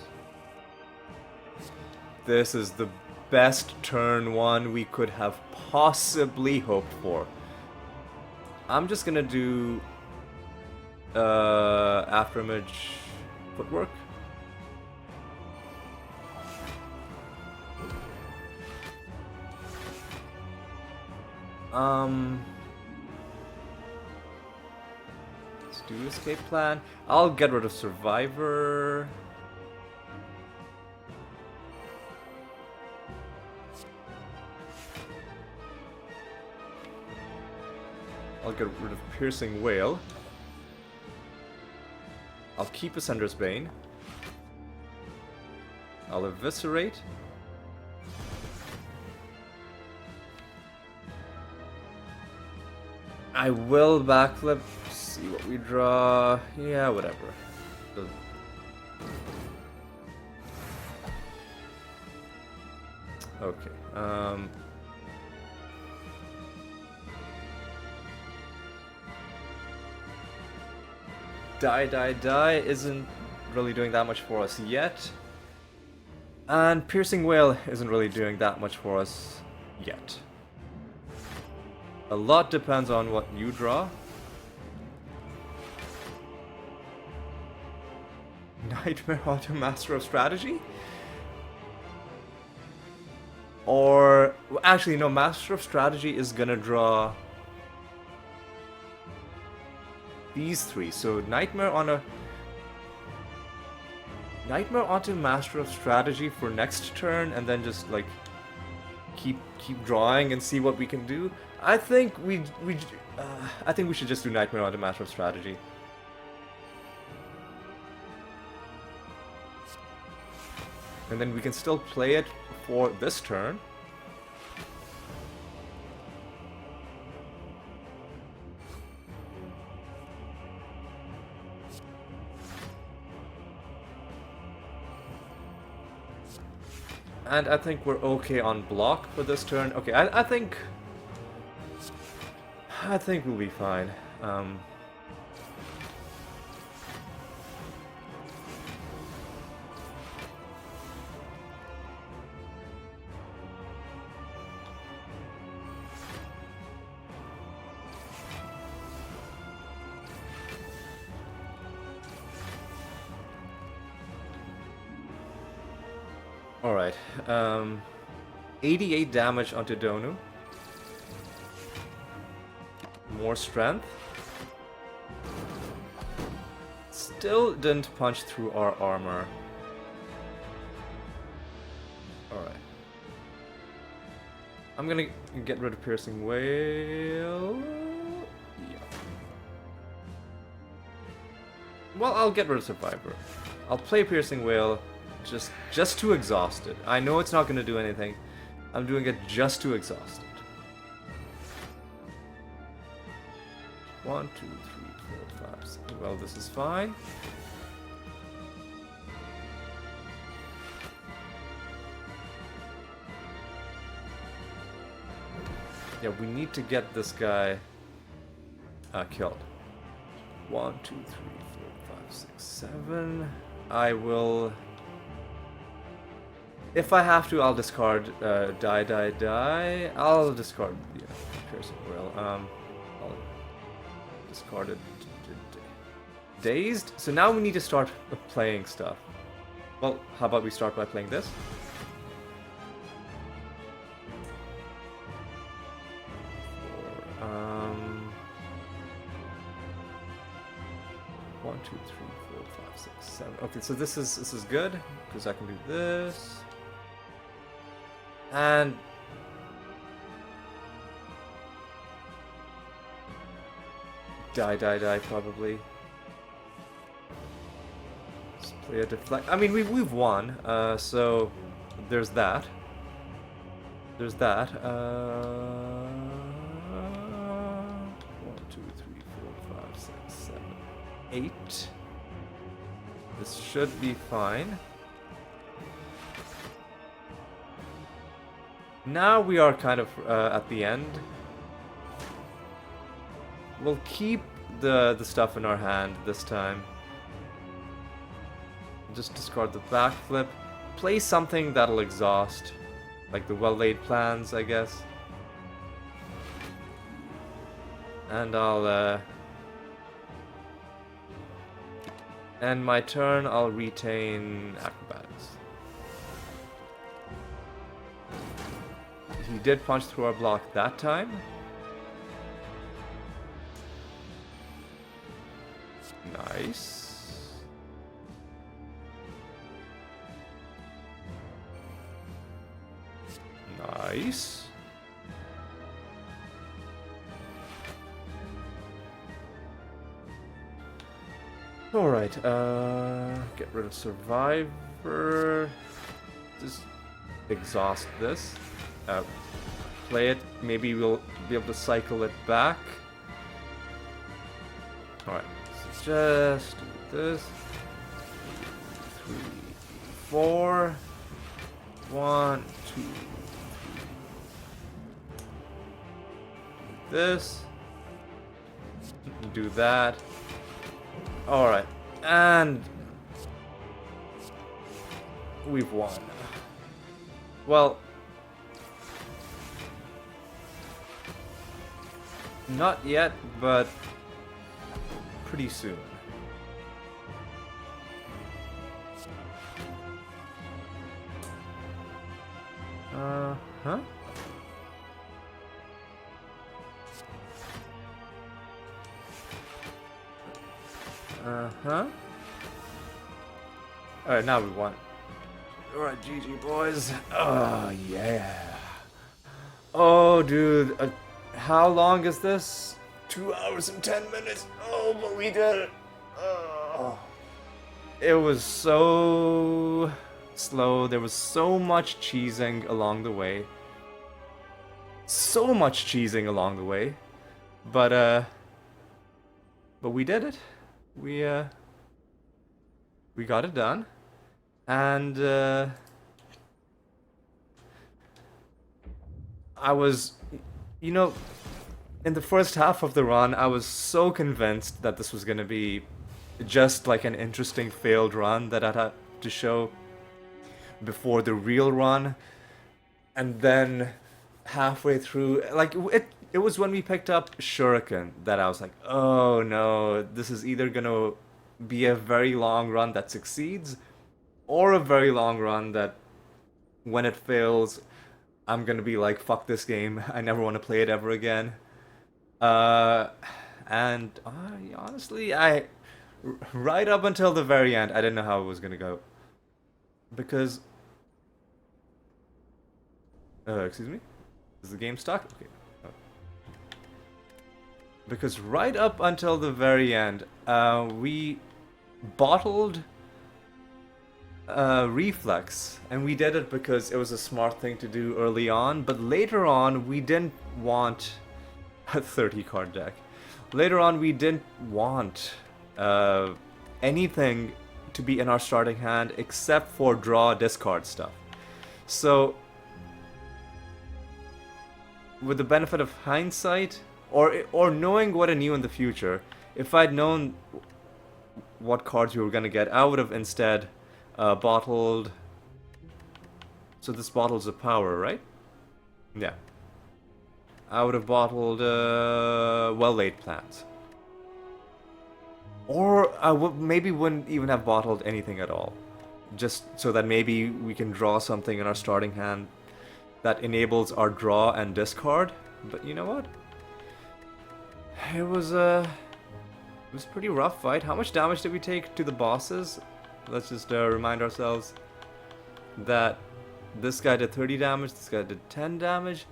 [SPEAKER 1] This is the best turn 1 we could have possibly hoped for. I'm just gonna do Afterimage Footwork. Let's do Escape Plan. I'll get rid of Survivor. I'll get rid of Piercing Whale. I'll keep Ascender's Bane. I'll Eviscerate. I will backflip, see what we draw. Yeah, whatever. Okay, Die isn't really doing that much for us yet. And Piercing Whale isn't really doing that much for us yet. A lot depends on what you draw. Nightmare onto Master of Strategy? Or... actually, no, Master of Strategy is gonna draw... these three. So Nightmare onto Master of Strategy for next turn, and then just like keep drawing and see what we can do. I think I think we should just do Nightmare on a matter of strategy. And then we can still play it for this turn. And I think we're okay on block for this turn. Okay, I think we'll be fine. Alright, 88 damage onto Donu. More strength. Still didn't punch through our armor. Alright. I'm gonna get rid of Piercing Wail. Yeah. Well, I'll get rid of Survivor. I'll play Piercing Wail. Just to exhaust it. I know it's not going to do anything. I'm doing it just to exhaust it. 1, 2, 3, 4, 5, 6. Well, this is fine. Yeah, we need to get this guy killed. 1, 2, 3, 4, 5, 6, 7. I will... If I have to, I'll discard die. I'll discard Piercing Wail. I'll discard it. Dazed. So now we need to start playing stuff. Well, how about we start by playing this? One, two, three, 4, 5, 6, 7. Okay, so this is good because I can do this. And die probably. Let's play a Deflect. I mean, we've won, so there's that. There's that. 1, 2, 3, 4, 5, 6, 7, 8. This should be fine. Now we are kind of at the end. We'll keep the stuff in our hand this time. Just discard the backflip. Play something that'll exhaust. Like the well-laid plans, I guess. And I'll end my turn. I'll retain acrobatics. He did punch through our block that time. Nice. Nice. Alright, get rid of Survivor. Just exhaust this. Play it. Maybe we'll be able to cycle it back. Alright, so just do this. 3, 4. 1, 2, 3. Do this. Do that. Alright, and we've won. Well, not yet, but pretty soon. Huh? Uh-huh. Alright, now we won. Alright, GG boys. Oh, yeah. Oh, dude, how long is this? 2 hours and 10 minutes. Oh, but we did it. Oh. It was so slow. There was so much cheesing along the way. So much cheesing along the way. But we did it. We uh we got it done. And I was, you know, in the first half of the run, I was so convinced that this was gonna be just like an interesting failed run that I'd have to show before the real run. And then halfway through, like it was when we picked up Shuriken that I was like, oh no, this is either gonna be a very long run that succeeds, or a very long run that when it fails, I'm gonna be like, fuck this game, I never want to play it ever again. Uh, and honestly, right up until the very end, I didn't know how it was gonna go because, excuse me, is the game stuck? Okay. Oh. Because right up until the very end, we bottled reflex, and we did it because it was a smart thing to do early on. But later on, we didn't want a 30 card deck. Later on, we didn't want anything to be in our starting hand except for draw discard stuff. So, with the benefit of hindsight, or knowing what I knew in the future, if I'd known what cards we were gonna get, I would have instead bottled. So this bottles of power, right? Yeah. I would have bottled well-laid plans. Or I maybe wouldn't even have bottled anything at all. Just so that maybe we can draw something in our starting hand that enables our draw and discard. But you know what? It was a pretty rough fight. How much damage did we take to the bosses? Let's just remind ourselves that this guy did 30 damage, this guy did 10 damage.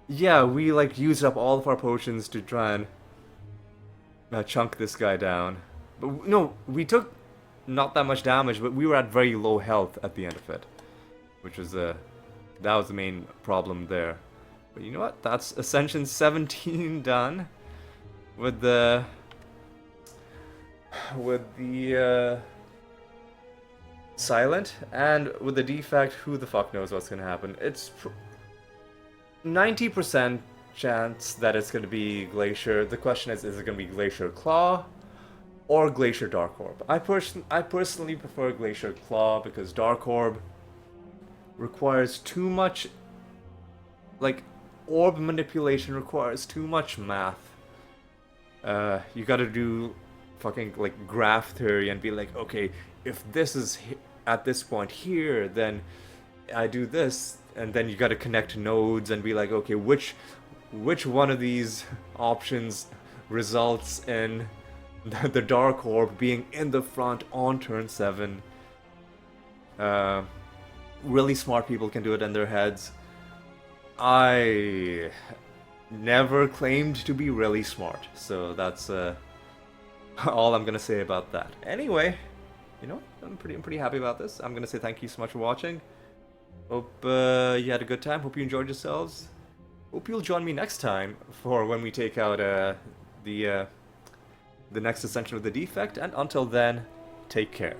[SPEAKER 1] Yeah, we like used up all of our potions to try and chunk this guy down. But no, we took not that much damage, but we were at very low health at the end of it, which was that was the main problem there. But you know what? That's Ascension 17 done with the silent, and with the defect, who the fuck knows what's gonna happen. It's 90% chance that it's gonna be Glacier. The question is it gonna be Glacier Claw or Glacier Dark Orb? I personally prefer Glacier Claw because Dark Orb requires too much, like, orb manipulation requires too much math. You gotta do fucking like graph theory and be like, okay, if this is at this point here, then I do this, and then you gotta connect nodes and be like, okay, which one of these options results in the Dark Orb being in the front on turn 7. Really smart people can do it in their heads. I never claimed to be really smart, so that's all I'm gonna say about that. Anyway, you know, I'm pretty happy about this. I'm gonna say thank you so much for watching. Hope you had a good time. Hope you enjoyed yourselves. Hope you'll join me next time for when we take out the next Ascension of the Defect. And until then, take care.